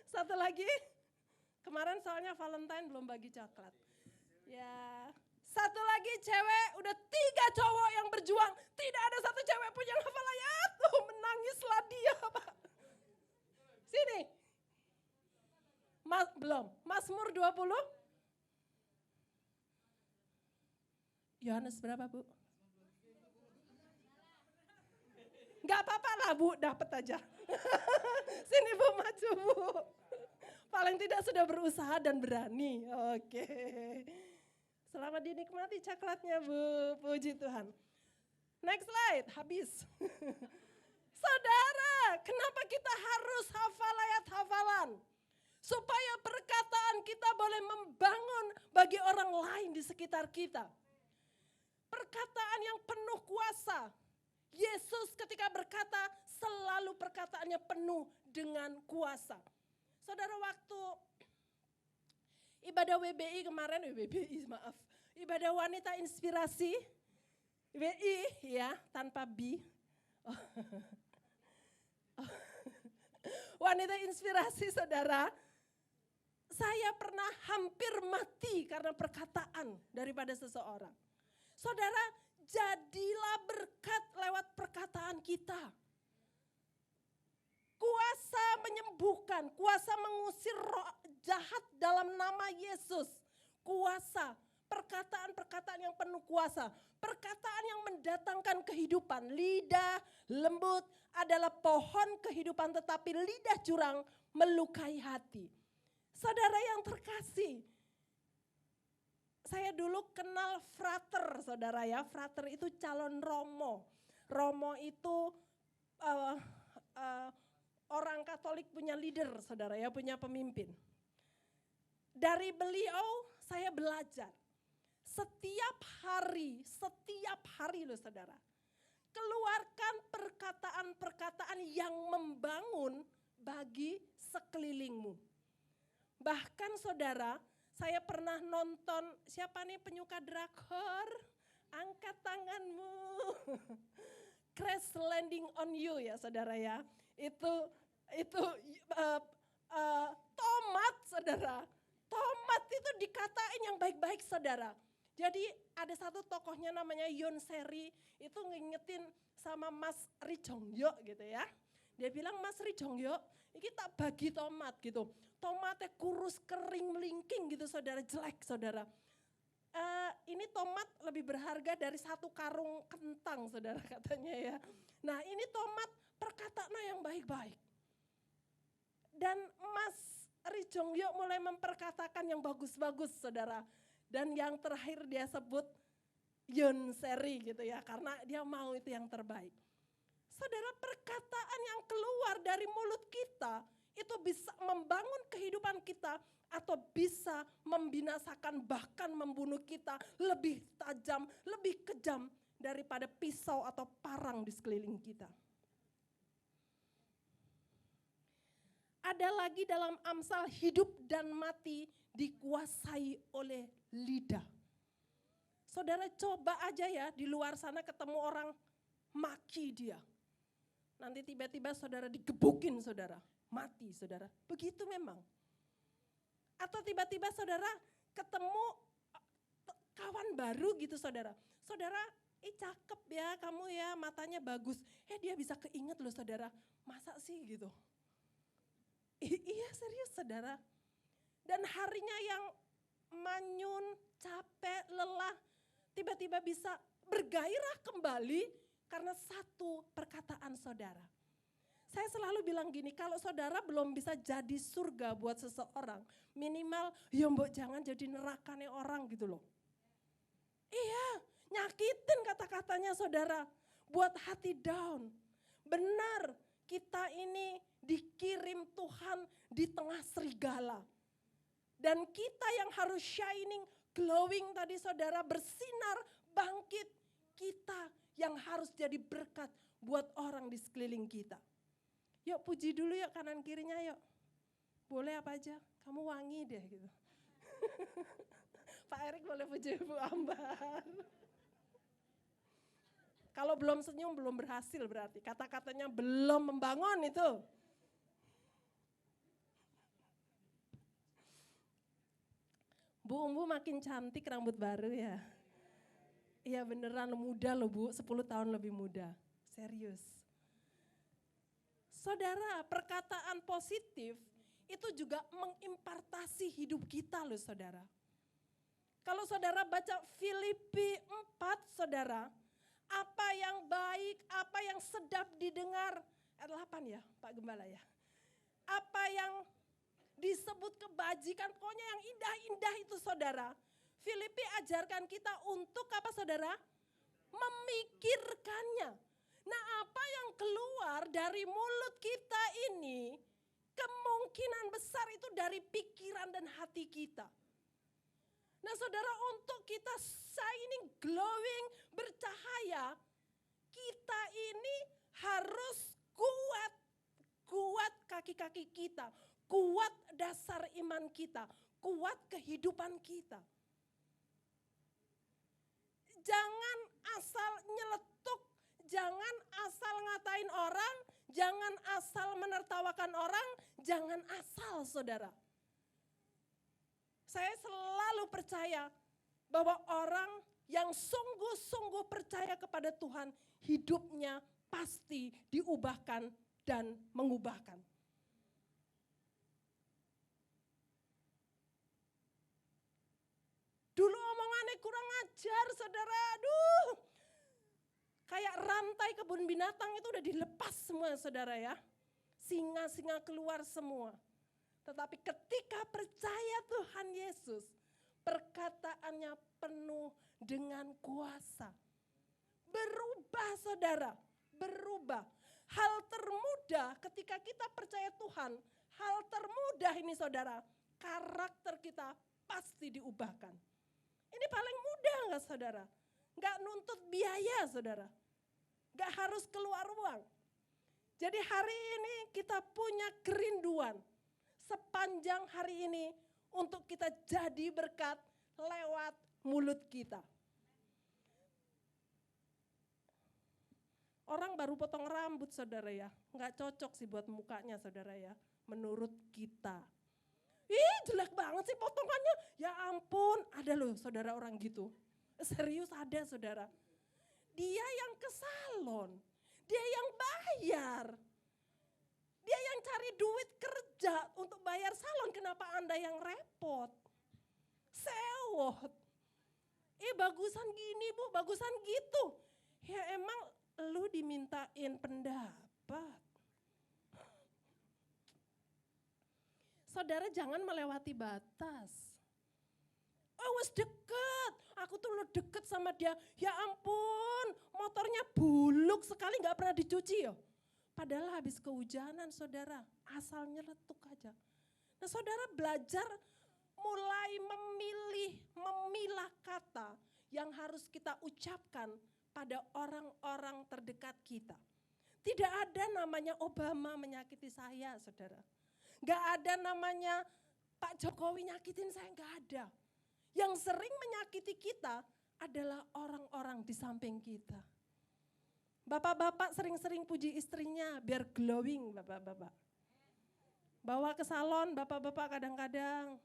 Speaker 4: Satu lagi. Kemarin soalnya Valentine belum bagi coklat. Ya. Satu lagi cewek, udah 3 cowok yang berjuang. Tidak ada satu cewek pun yang hafal ayat. Menangislah dia Pak. Sini. Belum. Mazmur 20. Yohanes berapa Bu? Gak apa-apa lah Bu, dapat aja. Sini Bu, maju Bu. Paling tidak sudah berusaha dan berani. Oke. Selamat dinikmati coklatnya Bu, puji Tuhan. Next slide, habis. Saudara, kenapa kita harus hafal ayat hafalan? Supaya perkataan kita boleh membangun bagi orang lain di sekitar kita. Perkataan yang penuh kuasa. Yesus ketika berkata selalu perkataannya penuh dengan kuasa. Saudara, waktu ibadah WBI kemarin, ibadah wanita inspirasi, WI ya tanpa B. Wanita inspirasi saudara, saya pernah hampir mati karena perkataan daripada seseorang. Saudara, jadilah berkat lewat perkataan kita. Kuasa menyembuhkan, kuasa mengusir roh jahat dalam nama Yesus. Kuasa, perkataan-perkataan yang penuh kuasa. Perkataan yang mendatangkan kehidupan. Lidah lembut adalah pohon kehidupan, tetapi lidah curang melukai hati. Saudara yang terkasih, saya dulu kenal frater saudara ya. Frater itu calon romo. Romo itu orang Katolik punya leader, saudara ya, punya pemimpin. Dari beliau saya belajar. Setiap hari loh saudara. Keluarkan perkataan-perkataan yang membangun bagi sekelilingmu. Bahkan saudara, saya pernah nonton, siapa nih penyuka drakor? Angkat tanganmu. Crash Landing on You ya saudara ya. Itu tomat saudara. Tomat itu dikatain yang baik-baik saudara. Jadi ada satu tokohnya namanya Yoon Seri, itu ngingetin sama Mas Ri Jong-yo gitu ya. Dia bilang, Mas Ri Jong-yo, ini tak bagi tomat gitu. Tomatnya kurus, kering, melingking gitu saudara, jelek saudara. Ini tomat lebih berharga dari satu karung kentang saudara katanya ya. Nah ini tomat perkataan yang baik-baik. Dan Mas Ri Jong-yo mulai memperkatakan yang bagus-bagus saudara. Dan yang terakhir dia sebut Yoon Seri gitu ya. Karena dia mau itu yang terbaik. Saudara, perkataan yang keluar dari mulut kita itu bisa membangun kehidupan kita atau bisa membinasakan bahkan membunuh kita lebih tajam, lebih kejam daripada pisau atau parang di sekeliling kita. Ada lagi dalam Amsal, hidup dan mati dikuasai oleh lidah. Saudara coba aja ya di luar sana ketemu orang maki dia. Nanti tiba-tiba saudara digebukin saudara, mati saudara. Begitu memang. Atau tiba-tiba saudara ketemu kawan baru gitu saudara. Saudara, cakep ya kamu ya, matanya bagus. Dia bisa keinget loh saudara, masa sih gitu. Iya serius saudara. Dan harinya yang manyun, capek, lelah, tiba-tiba bisa bergairah kembali karena satu perkataan saudara. Saya selalu bilang gini, kalau saudara belum bisa jadi surga buat seseorang, minimal ya mbok jangan jadi nerakanya orang gitu loh. Iya, nyakitin kata-katanya saudara, buat hati down. Benar, kita ini dikirim Tuhan di tengah serigala. Dan kita yang harus shining, glowing tadi saudara, bersinar, bangkit. Kita yang harus jadi berkat buat orang di sekeliling kita. Yuk puji dulu yuk kanan kirinya yuk. Boleh apa aja, kamu wangi deh gitu. Pak Erik boleh puji Bu Ambar. Kalau belum senyum belum berhasil berarti, kata-katanya belum membangun itu. Bu Umbu makin cantik rambut baru ya. Iya beneran muda loh Bu, 10 tahun lebih muda. Serius. Saudara, perkataan positif itu juga mengimpartasi hidup kita loh saudara. Kalau saudara baca Filipi 4 saudara, apa yang baik, apa yang sedap didengar, ayat 8 ya Pak Gembala ya. Apa yang disebut kebajikan, pokoknya yang indah-indah itu saudara. Filipi ajarkan kita untuk apa saudara? Memikirkannya. Nah apa yang keluar dari mulut kita ini kemungkinan besar itu dari pikiran dan hati kita. Nah saudara, untuk kita shining, glowing, bercahaya, kita ini harus kuat kaki-kaki kita, kuat dasar iman kita, kuat kehidupan kita. Jangan asal nyeletuk, jangan asal ngatain orang, jangan asal menertawakan orang, jangan asal saudara. Saya selalu percaya bahwa orang yang sungguh-sungguh percaya kepada Tuhan, hidupnya pasti diubahkan dan mengubahkan. Dulu omongannya kurang ajar saudara, aduh. Kayak rantai kebun binatang itu udah dilepas semua saudara ya. Singa-singa keluar semua. Tetapi ketika percaya Tuhan Yesus, perkataannya penuh dengan kuasa. Berubah saudara, berubah. hal termudah ketika kita percaya Tuhan, hal termudah ini saudara, karakter kita pasti diubahkan. Ini paling mudah enggak saudara? Enggak nuntut biaya saudara. Enggak harus keluar uang. Jadi hari ini kita punya kerinduan sepanjang hari ini untuk kita jadi berkat lewat mulut kita. Orang baru potong rambut saudara ya, nggak cocok sih buat mukanya saudara ya, menurut kita. Ih jelek banget sih potongannya, ya ampun ada loh saudara orang gitu. Serius ada saudara. Dia yang ke salon, dia yang bayar. Dia yang cari duit kerja untuk bayar salon, kenapa Anda yang repot? Sewot. Bagusan gini bu, bagusan gitu. Ya emang lu dimintain pendapat. Saudara jangan melewati batas. Oh wes deket, aku tuh lo deket sama dia. Ya ampun, motornya buluk sekali gak pernah dicuci ya. Padahal habis kehujanan saudara, asal nyeletuk aja. Nah saudara belajar mulai memilah kata yang harus kita ucapkan pada orang-orang terdekat kita. Tidak ada namanya Obama menyakiti saya saudara. Gak ada namanya Pak Jokowi nyakitin saya, gak ada. Yang sering menyakiti kita adalah orang-orang di samping kita. Bapak-bapak sering-sering puji istrinya biar glowing bapak-bapak. Bawa ke salon bapak-bapak kadang-kadang.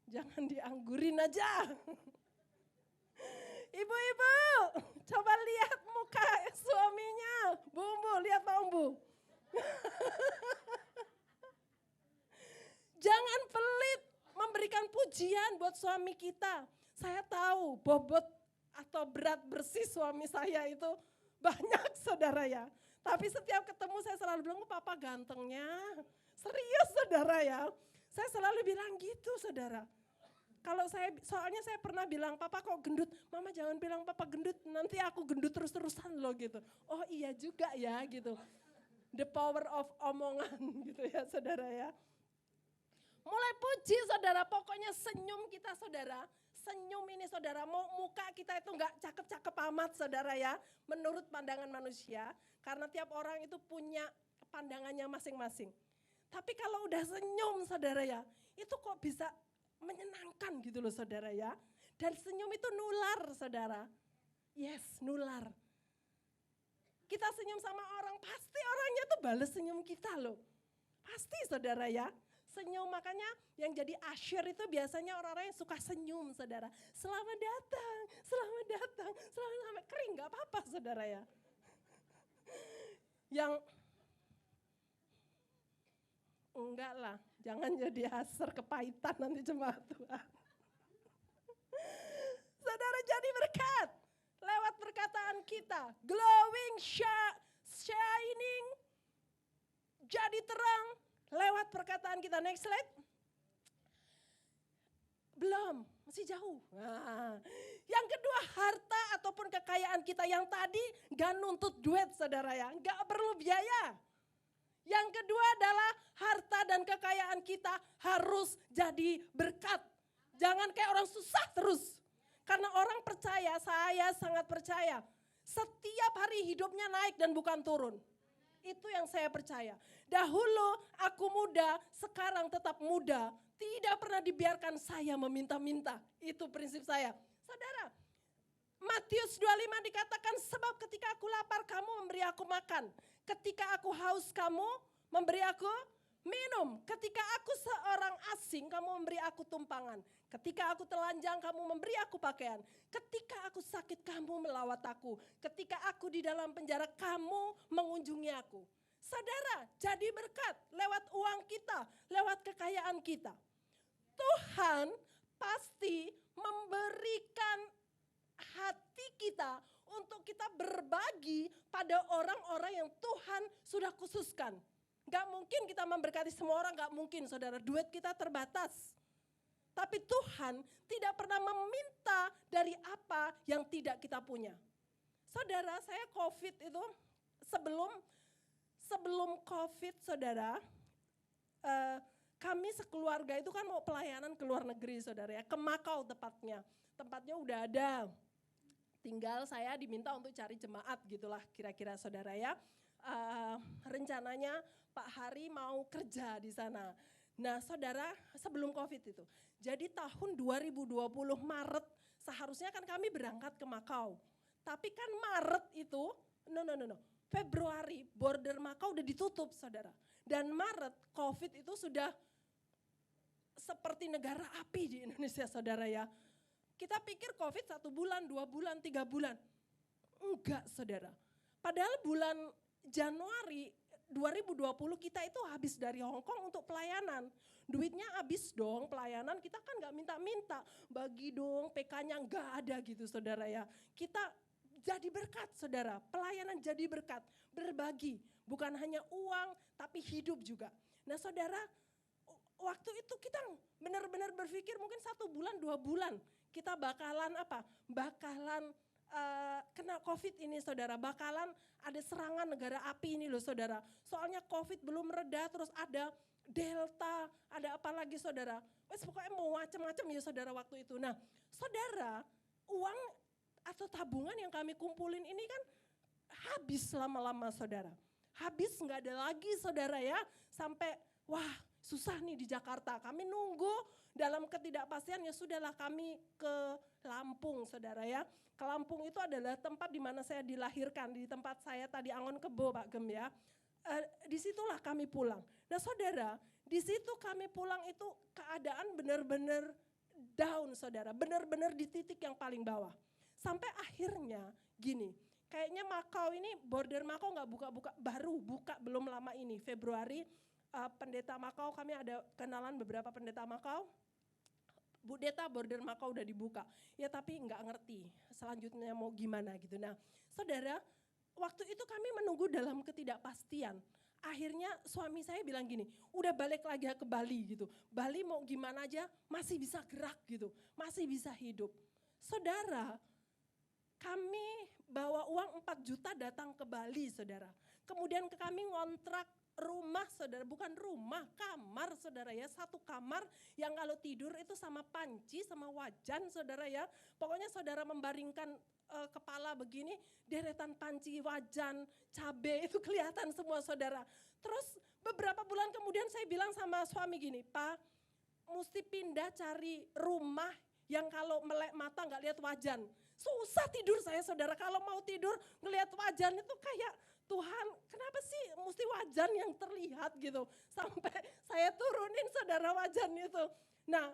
Speaker 4: Jangan dianggurin aja. Ibu-ibu, coba lihat muka suaminya. Bu, lihat mau bu. Jangan pelit memberikan pujian buat suami kita. Saya tahu bobot atau berat bersih suami saya itu banyak saudara ya. Tapi setiap ketemu saya selalu bilang, papa gantengnya. Serius saudara ya. Saya selalu bilang gitu saudara. Soalnya saya pernah bilang, papa kok gendut? Mama jangan bilang papa gendut, nanti aku gendut terus-terusan loh gitu. Oh iya juga ya gitu. The power of omongan gitu ya saudara ya. Mulai puji saudara, pokoknya senyum kita saudara. Senyum ini saudara, mau muka kita itu enggak cakep-cakep amat saudara ya. Menurut pandangan manusia, karena tiap orang itu punya pandangannya masing-masing. Tapi kalau udah senyum saudara ya, itu kok bisa menyenangkan gitu loh saudara ya. Dan senyum itu nular saudara. Yes, nular. Kita senyum sama orang, pasti orangnya tuh bales senyum kita loh. Pasti saudara ya. Senyum, makanya yang jadi asyir itu biasanya orang-orang yang suka senyum saudara. Selamat datang, sampai kering gak apa-apa saudara ya. Yang enggak lah, jangan jadi hasar kepahitan nanti jemaat Tuhan. Saudara jadi berkat lewat perkataan kita. Glowing, shining, jadi terang lewat perkataan kita. Next slide. Belum, masih jauh. Nah, yang kedua harta ataupun kekayaan kita yang tadi gak nuntut duit saudara ya. Gak perlu biaya. Yang kedua adalah harta dan kekayaan kita harus jadi berkat. Jangan kayak orang susah terus. Karena orang percaya, saya sangat percaya. Setiap hari hidupnya naik dan bukan turun. Itu yang saya percaya. Dahulu aku muda, sekarang tetap muda. Tidak pernah dibiarkan saya meminta-minta. Itu prinsip saya. Saudara, Matius 25 dikatakan, sebab ketika aku lapar kamu memberi aku makan. Ketika aku haus kamu memberi aku minum. Ketika aku seorang asing kamu memberi aku tumpangan. Ketika aku telanjang kamu memberi aku pakaian. Ketika aku sakit kamu melawat aku. Ketika aku di dalam penjara kamu mengunjungi aku. Saudara, jadi berkat lewat uang kita, lewat kekayaan kita. Tuhan pasti memberikan hati kita untuk kita berbagi pada orang-orang yang Tuhan sudah khususkan. Gak mungkin kita memberkati semua orang, gak mungkin saudara, duit kita terbatas. Tapi Tuhan tidak pernah meminta dari apa yang tidak kita punya. Saudara, saya COVID itu sebelum sebelum COVID saudara, kami sekeluarga itu kan mau pelayanan ke luar negeri saudara ya, ke Makau tepatnya. Tempatnya udah ada, tinggal saya diminta untuk cari jemaat gitulah kira-kira saudara ya. Rencananya Pak Hari mau kerja di sana. Nah saudara, sebelum COVID itu. Jadi tahun 2020 Maret seharusnya kan kami berangkat ke Makau. Tapi kan Maret itu, no. Februari border Makau udah ditutup saudara. Dan Maret COVID itu sudah seperti negara api di Indonesia saudara ya. Kita pikir COVID 1 bulan, 2 bulan, 3 bulan. Enggak saudara. Padahal bulan Januari 2020 kita itu habis dari Hong Kong untuk pelayanan. Duitnya habis dong pelayanan, kita kan gak minta-minta. Bagi dong PK-nya gak ada gitu saudara ya. Kita jadi berkat saudara, pelayanan jadi berkat. Berbagi, bukan hanya uang tapi hidup juga. Nah saudara, waktu itu kita benar-benar berpikir mungkin 1 bulan, 2 bulan. Kita bakalan apa? Bakalan kena COVID ini saudara, bakalan ada serangan negara api ini loh saudara. Soalnya COVID belum reda, terus ada Delta, ada apa lagi saudara. Pokoknya mau macam-macam ya saudara waktu itu. Nah saudara, uang atau tabungan yang kami kumpulin ini kan habis lama-lama saudara. Habis nggak ada lagi saudara ya, sampai wah susah nih di Jakarta. Kami nunggu dalam ketidakpastian, ya sudahlah kami ke Lampung saudara ya. Ke Lampung itu adalah tempat di mana saya dilahirkan, di tempat saya tadi Angon Kebo Pak Gem ya. Disitulah kami pulang. Nah saudara, di situ kami pulang itu keadaan benar-benar down saudara, benar-benar di titik yang paling bawah. Sampai akhirnya gini, kayaknya Makau ini, border Makau nggak buka-buka, baru buka belum lama ini, Februari. Pendeta Makau, kami ada kenalan beberapa pendeta Makau. Bu Deta border Makau udah dibuka. Ya tapi nggak ngerti selanjutnya mau gimana gitu. Nah saudara, waktu itu kami menunggu dalam ketidakpastian. Akhirnya suami saya bilang gini, udah balik lagi ke Bali gitu. Bali mau gimana aja masih bisa gerak gitu, masih bisa hidup. Saudara, kami bawa uang 4 juta datang ke Bali saudara. Kemudian kami ngontrak rumah saudara, bukan rumah, kamar saudara ya. 1 kamar yang kalau tidur itu sama panci, sama wajan saudara ya. Pokoknya saudara membaringkan kepala begini, deretan panci, wajan, cabe itu kelihatan semua saudara. Terus beberapa bulan kemudian saya bilang sama suami gini, Pak mesti pindah cari rumah yang kalau melek mata gak lihat wajan. Susah tidur saya saudara, kalau mau tidur ngelihat wajan itu kayak Tuhan kenapa sih mesti wajan yang terlihat gitu. Sampai saya turunin saudara wajan itu. Nah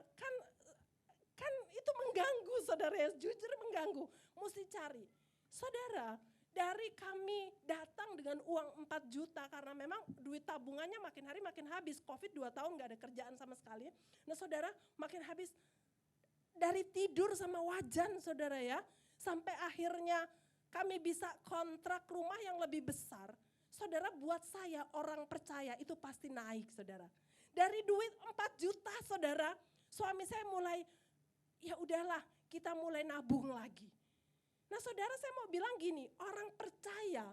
Speaker 4: kan itu mengganggu saudara ya, jujur mengganggu. Mesti cari. Saudara, dari kami datang dengan uang 4 juta karena memang duit tabungannya makin hari makin habis. Covid 2 tahun gak ada kerjaan sama sekali. Nah saudara makin habis. Dari tidur sama wajan saudara ya. Sampai akhirnya kami bisa kontrak rumah yang lebih besar. Saudara buat saya orang percaya itu pasti naik saudara. Dari duit 4 juta saudara, suami saya mulai ya udahlah kita mulai nabung lagi. Nah saudara saya mau bilang gini, orang percaya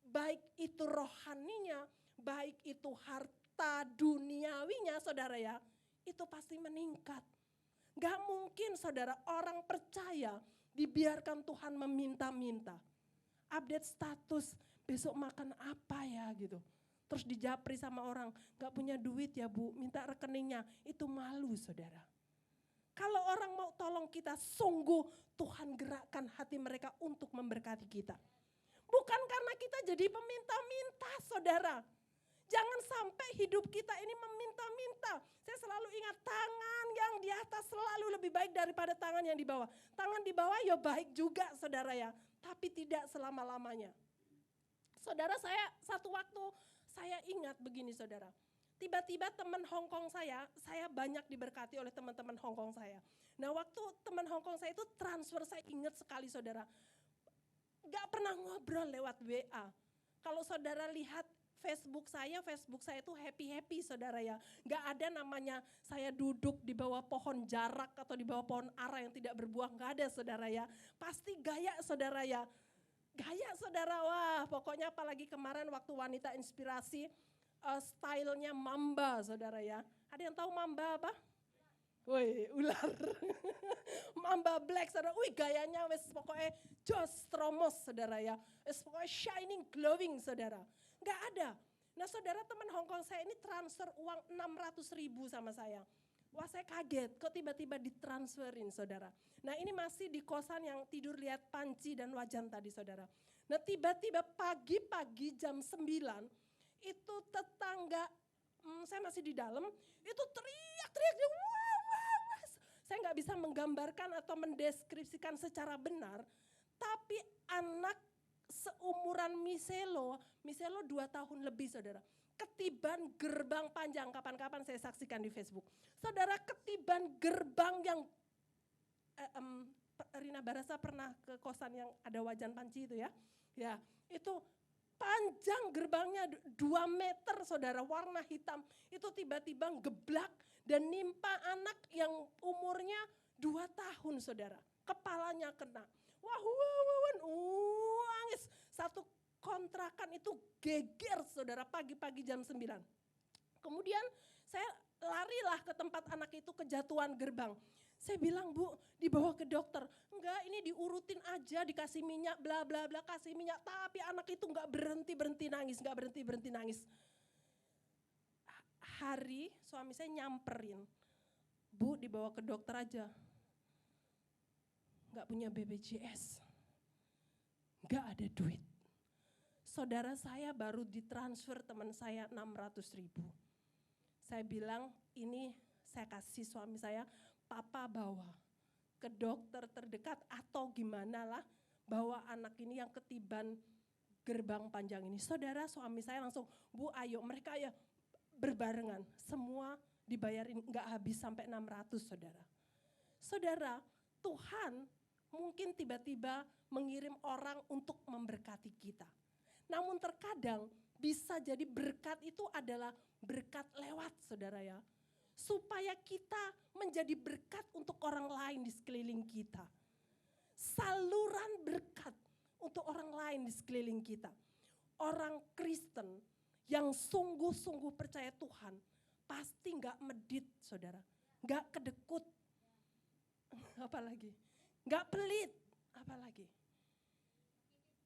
Speaker 4: baik itu rohaninya, baik itu harta duniawinya saudara ya, itu pasti meningkat. Gak mungkin saudara orang percaya dibiarkan Tuhan meminta-minta. Update status, besok makan apa ya gitu. Terus dijapri sama orang, gak punya duit ya bu, minta rekeningnya. Itu malu saudara. Kalau orang mau tolong kita, sungguh Tuhan gerakkan hati mereka untuk memberkati kita. Bukan karena kita jadi peminta-minta saudara. Jangan sampai hidup kita ini meminta-minta. Saya selalu ingat tangan yang di atas selalu lebih baik daripada tangan yang di bawah. Tangan di bawah ya baik juga saudara ya, tapi tidak selama-lamanya. Saudara saya satu waktu saya ingat begini saudara. Tiba-tiba teman Hongkong saya banyak diberkati oleh teman-teman Hongkong saya. Nah waktu teman Hongkong saya itu transfer, saya ingat sekali saudara. Gak pernah ngobrol lewat WA. Kalau saudara lihat Facebook saya itu happy-happy saudara ya. Gak ada namanya saya duduk di bawah pohon jarak atau di bawah pohon ara yang tidak berbuah. Gak ada saudara ya. Pasti gaya saudara ya. Gaya saudara, wah pokoknya apalagi kemarin waktu wanita inspirasi, stylenya mamba saudara ya. Ada yang tahu mamba apa? Woi, ular. Mamba black saudara. Wih, gayanya wes pokoknya jos stromos saudara ya. Wes pokoknya shining glowing saudara. Enggak ada. Nah saudara, teman Hongkong saya ini transfer uang 600.000 sama saya. Wah saya kaget, kok tiba-tiba ditransferin saudara. Nah ini masih di kosan yang tidur lihat panci dan wajan tadi saudara. Nah tiba-tiba pagi-pagi jam 9 itu tetangga, saya masih di dalam, itu teriak-teriak, wah, wah, wah. Saya nggak bisa menggambarkan atau mendeskripsikan secara benar, tapi anak seumuran Miselo 2 tahun lebih saudara. Ketiban gerbang panjang, kapan-kapan saya saksikan di Facebook. Saudara, ketiban gerbang yang, Rina Barasa pernah ke kosan yang ada wajan panci itu ya. Ya, itu panjang gerbangnya 2 meter saudara, warna hitam. Itu tiba-tiba geblak dan nimpa anak yang umurnya 2 tahun saudara. Kepalanya kena. Wah, nangis. Satu kontrakan itu geger saudara, pagi-pagi jam 9. Kemudian saya larilah ke tempat anak itu kejatuhan gerbang. Saya bilang, Bu, dibawa ke dokter. Enggak, ini diurutin aja, dikasih minyak, bla bla bla, kasih minyak. Tapi anak itu enggak berhenti nangis, enggak berhenti nangis. Hari suami saya nyamperin, Bu, dibawa ke dokter aja. Enggak punya BPJS. Enggak ada duit. Saudara saya baru ditransfer teman saya 600.000. Saya bilang, ini saya kasih suami saya, Papa bawa ke dokter terdekat atau gimana lah, bawa anak ini yang ketiban gerbang panjang ini. Saudara, suami saya langsung, Bu ayo, mereka ya berbarengan, semua dibayarin nggak habis sampai 600 saudara. Saudara, Tuhan mungkin tiba-tiba mengirim orang untuk memberkati kita. Namun terkadang bisa jadi berkat itu adalah berkat lewat saudara ya. Supaya kita menjadi berkat untuk orang lain di sekeliling kita. Saluran berkat untuk orang lain di sekeliling kita. Orang Kristen yang sungguh-sungguh percaya Tuhan pasti gak medit saudara. Gak kedekut, apalagi. Gak pelit, apalagi.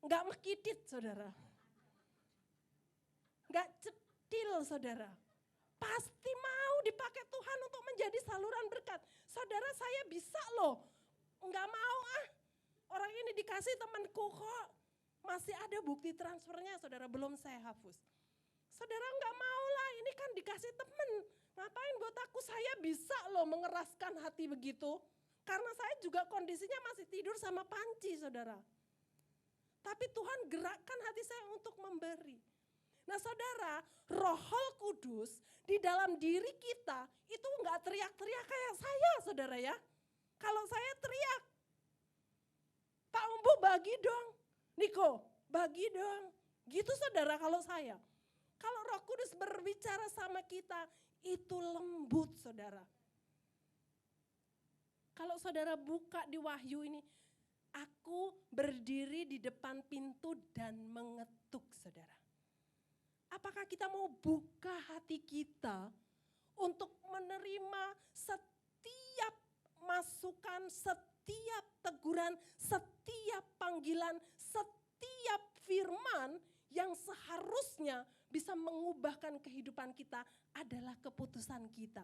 Speaker 4: Gak mekidit saudara. Gak cetil saudara. Pasti mau dipakai Tuhan untuk menjadi saluran berkat. Saudara, saya bisa loh. Enggak mau orang ini dikasih temanku kok. Masih ada bukti transfernya saudara, belum saya hapus. Saudara enggak mau lah, ini kan dikasih teman. Ngapain buat aku, saya bisa loh mengeraskan hati begitu. Karena saya juga kondisinya masih tidur sama panci saudara. Tapi Tuhan gerakkan hati saya untuk memberi. Nah saudara, Roh Kudus di dalam diri kita itu enggak teriak-teriak kayak saya saudara ya. Kalau saya teriak, Pak Umbu bagi dong, Niko bagi dong. Gitu saudara kalau saya. Kalau Roh Kudus berbicara sama kita, itu lembut saudara. Kalau saudara buka di Wahyu ini, aku berdiri di depan pintu dan mengetuk saudara. Apakah kita mau buka hati kita untuk menerima setiap masukan, setiap teguran, setiap panggilan, setiap firman yang seharusnya bisa mengubahkan kehidupan kita adalah keputusan kita.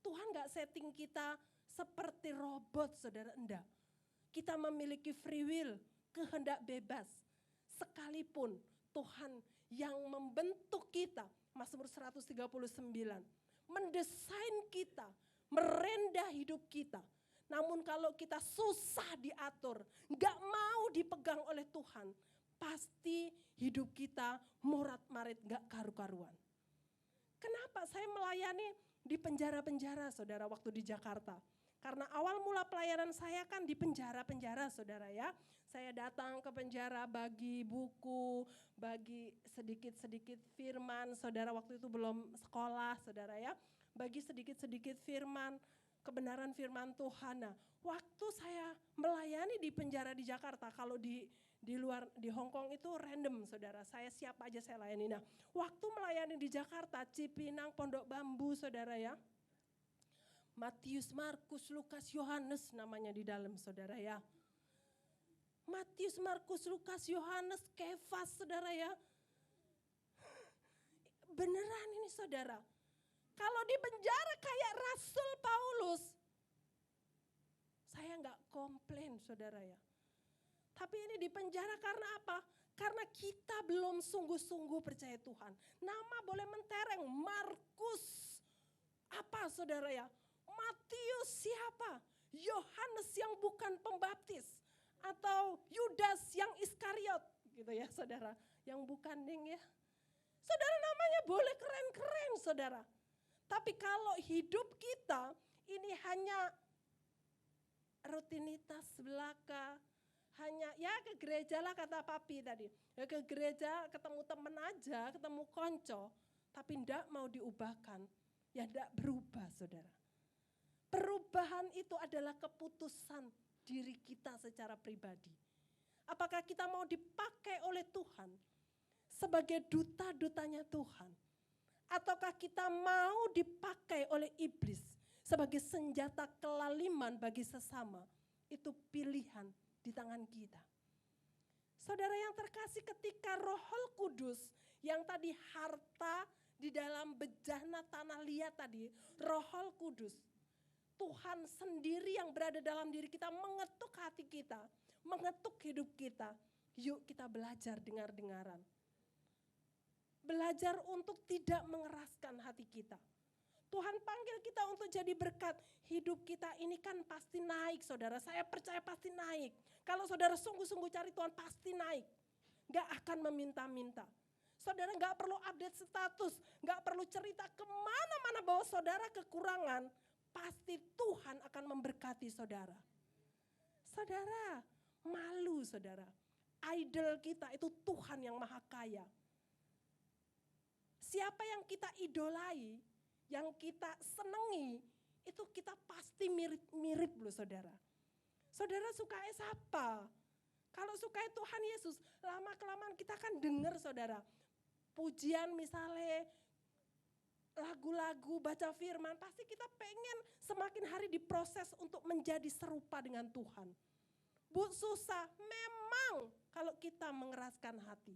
Speaker 4: Tuhan gak setting kita seperti robot saudara, enggak. Kita memiliki free will, kehendak bebas. Sekalipun Tuhan yang membentuk kita, Mazmur 139, mendesain kita, merendah hidup kita. Namun kalau kita susah diatur, gak mau dipegang oleh Tuhan, pasti hidup kita morat-marit gak karu-karuan. Kenapa saya melayani di penjara-penjara saudara waktu di Jakarta? Karena awal mula pelayanan saya kan di penjara-penjara saudara ya. Saya datang ke penjara bagi buku, bagi sedikit-sedikit firman. Saudara waktu itu belum sekolah saudara ya. Bagi sedikit-sedikit firman, kebenaran firman Tuhan. Nah, waktu saya melayani di penjara di Jakarta, kalau di di Hong Kong itu random saudara, saya siapa aja saya layani. Nah waktu melayani di Jakarta, Cipinang, Pondok Bambu saudara ya. Matius, Markus, Lukas, Yohanes namanya di dalam saudara ya. Matius, Markus, Lukas, Yohanes, Kefas saudara ya. Beneran ini saudara. Kalau di penjara kayak Rasul Paulus, saya nggak komplain saudara ya. Tapi ini di penjara karena apa? Karena kita belum sungguh-sungguh percaya Tuhan. Nama boleh mentereng, Markus apa saudara ya? Matius siapa? Yohanes yang bukan pembaptis. Atau Yudas yang Iskariot gitu ya saudara. Yang bukan ding ya. Saudara namanya boleh keren-keren saudara. Tapi kalau hidup kita ini hanya rutinitas belaka, hanya ya ke gereja lah kata papi tadi. Ya ke gereja ketemu temen aja, ketemu konco. Tapi ndak mau diubahkan. Ya ndak berubah saudara. Perubahan itu adalah keputusan diri kita secara pribadi. Apakah kita mau dipakai oleh Tuhan sebagai duta-dutanya Tuhan? Ataukah kita mau dipakai oleh iblis sebagai senjata kelaliman bagi sesama? Itu pilihan di tangan kita. Saudara yang terkasih, ketika Roh Kudus yang tadi harta di dalam bejana tanah liat tadi, Roh Kudus, Tuhan sendiri yang berada dalam diri kita mengetuk hati kita, mengetuk hidup kita. Yuk kita belajar dengar-dengaran. Belajar untuk tidak mengeraskan hati kita. Tuhan panggil kita untuk jadi berkat. Hidup kita ini kan pasti naik saudara. Saya percaya pasti naik. Kalau saudara sungguh-sungguh cari Tuhan pasti naik. Gak akan meminta-minta. Saudara gak perlu update status. Gak perlu cerita kemana-mana bahwa saudara kekurangan. Pasti Tuhan akan memberkati saudara. Saudara malu saudara. Idol kita itu Tuhan yang maha kaya. Siapa yang kita idolai, yang kita senangi, itu kita pasti mirip-mirip loh saudara. Saudara suka siapa? Kalau suka Tuhan Yesus, lama-kelamaan kita akan dengar saudara. Pujian misalnya, lagu-lagu, baca firman, pasti kita pengen semakin hari diproses untuk menjadi serupa dengan Tuhan. Susah, memang kalau kita mengeraskan hati.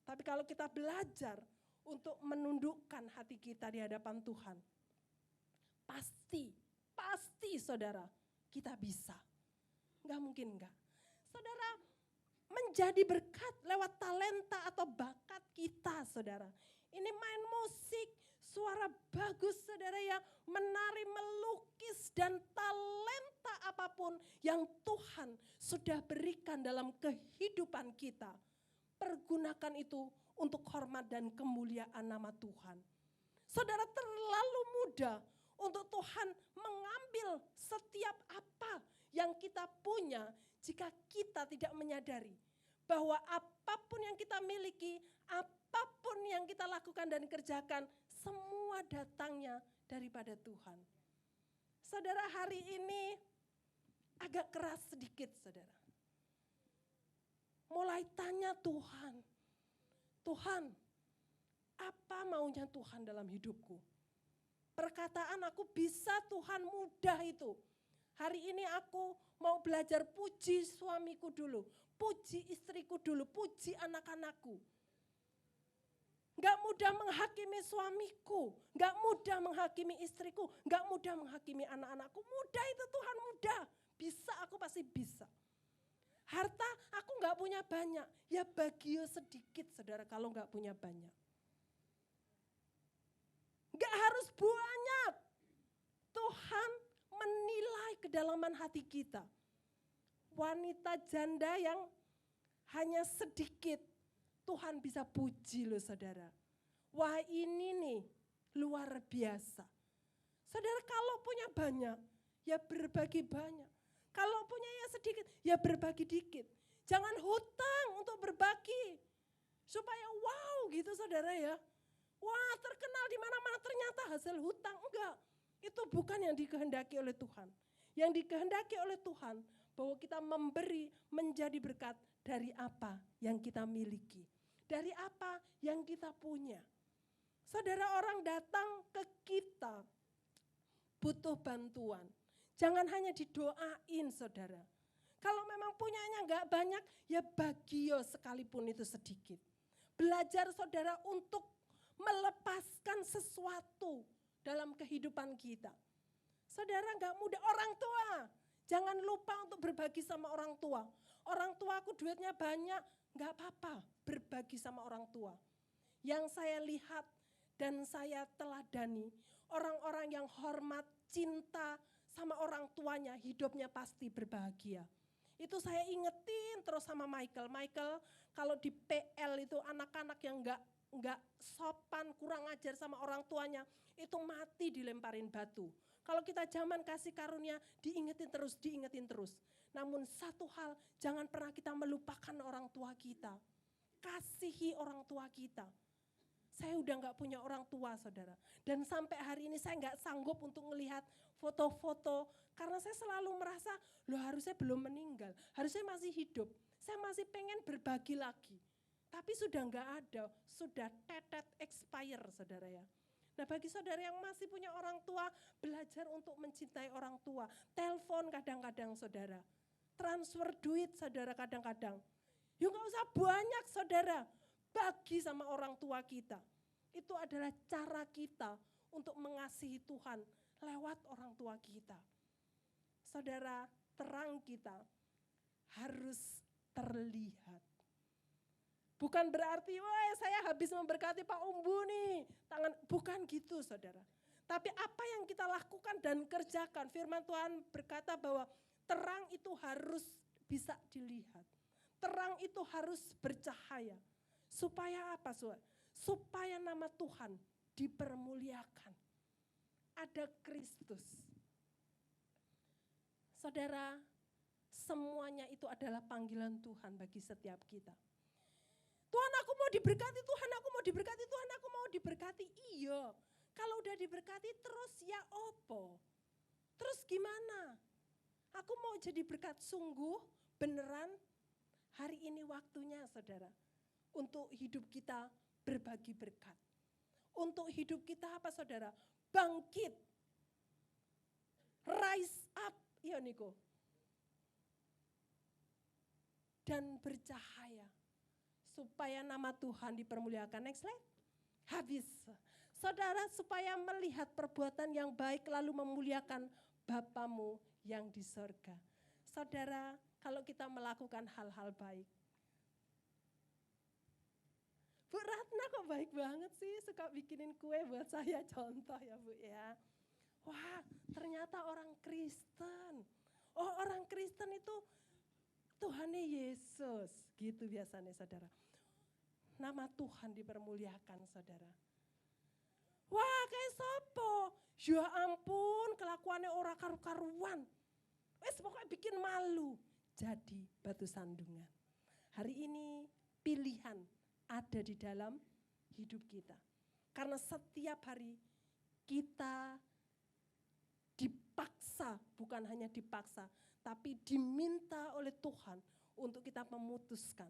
Speaker 4: Tapi kalau kita belajar untuk menundukkan hati kita di hadapan Tuhan. Pasti saudara, kita bisa. Enggak mungkin enggak. Saudara, menjadi berkat lewat talenta atau bakat kita saudara. Ini main musik, suara bagus saudara ya, menari, melukis dan talenta apapun yang Tuhan sudah berikan dalam kehidupan kita. Pergunakan itu untuk hormat dan kemuliaan nama Tuhan. Saudara, terlalu mudah untuk Tuhan mengambil setiap apa yang kita punya jika kita tidak menyadari bahwa apapun yang kita miliki, apapun yang kita lakukan dan kerjakan, semua datangnya daripada Tuhan. Saudara, hari ini agak keras sedikit saudara. Mulai tanya Tuhan, apa maunya Tuhan dalam hidupku? Perkataan aku bisa Tuhan mudah itu. Hari ini aku mau belajar puji suamiku dulu, puji istriku dulu, puji anak-anakku. Gak mudah menghakimi suamiku, gak mudah menghakimi istriku, gak mudah menghakimi anak-anakku. Mudah itu Tuhan, mudah. Bisa, aku pasti bisa. Harta aku gak punya banyak, ya bagio sedikit saudara kalau gak punya banyak. Gak harus banyak. Tuhan menilai kedalaman hati kita. Wanita janda yang hanya sedikit, Tuhan bisa puji loh saudara. Wah ini nih luar biasa. Saudara kalau punya banyak, ya berbagi banyak. Kalau punya ya sedikit, ya berbagi dikit. Jangan hutang untuk berbagi. Supaya wow gitu saudara ya. Wah terkenal di mana-mana ternyata hasil hutang. Enggak, itu bukan yang dikehendaki oleh Tuhan. Yang dikehendaki oleh Tuhan bahwa kita memberi menjadi berkat dari apa yang kita miliki, dari apa yang kita punya. Saudara, orang datang ke kita butuh bantuan. Jangan hanya didoain, saudara. Kalau memang punyanya enggak banyak, ya bagio sekalipun itu sedikit. Belajar saudara untuk melepaskan sesuatu dalam kehidupan kita. Saudara enggak mudah, orang tua. Jangan lupa untuk berbagi sama orang tua. Orang tuaku duitnya banyak, enggak apa-apa berbagi sama orang tua. Yang saya lihat dan saya teladani, orang-orang yang hormat, cinta sama orang tuanya, hidupnya pasti berbahagia. Itu saya ingetin terus sama Michael. Michael, kalau di PL itu anak-anak yang enggak sopan, kurang ajar sama orang tuanya, itu mati dilemparin batu. Kalau kita zaman kasih karunia, diingetin terus. Namun satu hal, jangan pernah kita melupakan orang tua kita. Kasihi orang tua kita. Saya udah gak punya orang tua, saudara. Dan sampai hari ini saya gak sanggup untuk melihat foto-foto. Karena saya selalu merasa, loh harusnya belum meninggal. Harusnya masih hidup. Saya masih pengen berbagi lagi. Tapi sudah gak ada. Sudah tetet expire, saudara ya. Nah, bagi saudara yang masih punya orang tua, belajar untuk mencintai orang tua. Telepon kadang-kadang, saudara. Transfer duit, saudara, kadang-kadang. Yuk gak usah banyak, saudara. Bagi sama orang tua kita. Itu adalah cara kita untuk mengasihi Tuhan lewat orang tua kita. Saudara, terang kita harus terlihat. Bukan berarti, wah saya habis memberkati Pak Umbu nih. Bukan gitu, saudara. Tapi apa yang kita lakukan dan kerjakan, firman Tuhan berkata bahwa terang itu harus bisa dilihat. Terang itu harus bercahaya. Supaya apa, saudara? Supaya nama Tuhan dipermuliakan. Ada Kristus. Saudara, semuanya itu adalah panggilan Tuhan bagi setiap kita. Tuhan, aku mau diberkati, Tuhan aku mau diberkati, Tuhan aku mau diberkati. Iya, kalau udah diberkati terus ya opo? Terus gimana? Aku mau jadi berkat sungguh, beneran hari ini waktunya, saudara. Untuk hidup kita berbagi berkat. Untuk hidup kita apa, saudara? Bangkit. Rise up, iya Niko. Dan bercahaya. Supaya nama Tuhan dipermuliakan. Next slide. Habis. Saudara, supaya melihat perbuatan yang baik lalu memuliakan Bapamu yang di sorga. Saudara, kalau kita melakukan hal-hal baik. Bu Ratna kok baik banget sih, suka bikinin kue buat saya, contoh ya Bu ya. Wah, ternyata orang Kristen. Oh, orang Kristen itu Tuhannya Yesus, gitu biasanya, saudara. Nama Tuhan dipermuliakan, saudara. Wah, kayak sopo. Ya ampun, kelakuannya orang karu-karuan. Wes pokoknya bikin malu. Jadi batu sandungan. Hari ini pilihan ada di dalam hidup kita. Karena setiap hari kita dipaksa, bukan hanya dipaksa, tapi diminta oleh Tuhan untuk kita memutuskan.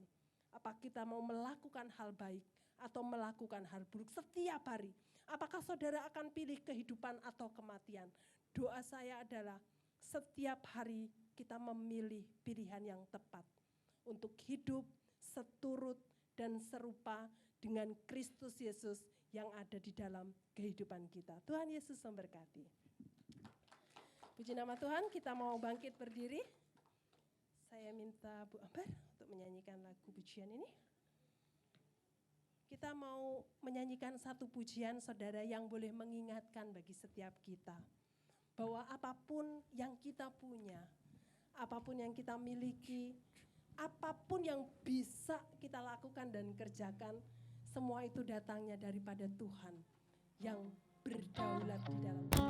Speaker 4: Apa kita mau melakukan hal baik atau melakukan hal buruk setiap hari. Apakah saudara akan pilih kehidupan atau kematian? Doa saya adalah setiap hari kita memilih pilihan yang tepat. Untuk hidup seturut dan serupa dengan Kristus Yesus yang ada di dalam kehidupan kita. Tuhan Yesus memberkati. Puji nama Tuhan, kita mau bangkit berdiri. Saya minta Bu Ambar untuk menyanyikan lagu pujian ini. Kita mau menyanyikan satu pujian, saudara, yang boleh mengingatkan bagi setiap kita. Bahwa apapun yang kita punya, apapun yang kita miliki, apapun yang bisa kita lakukan dan kerjakan, semua itu datangnya daripada Tuhan yang berdaulat di dalam kita.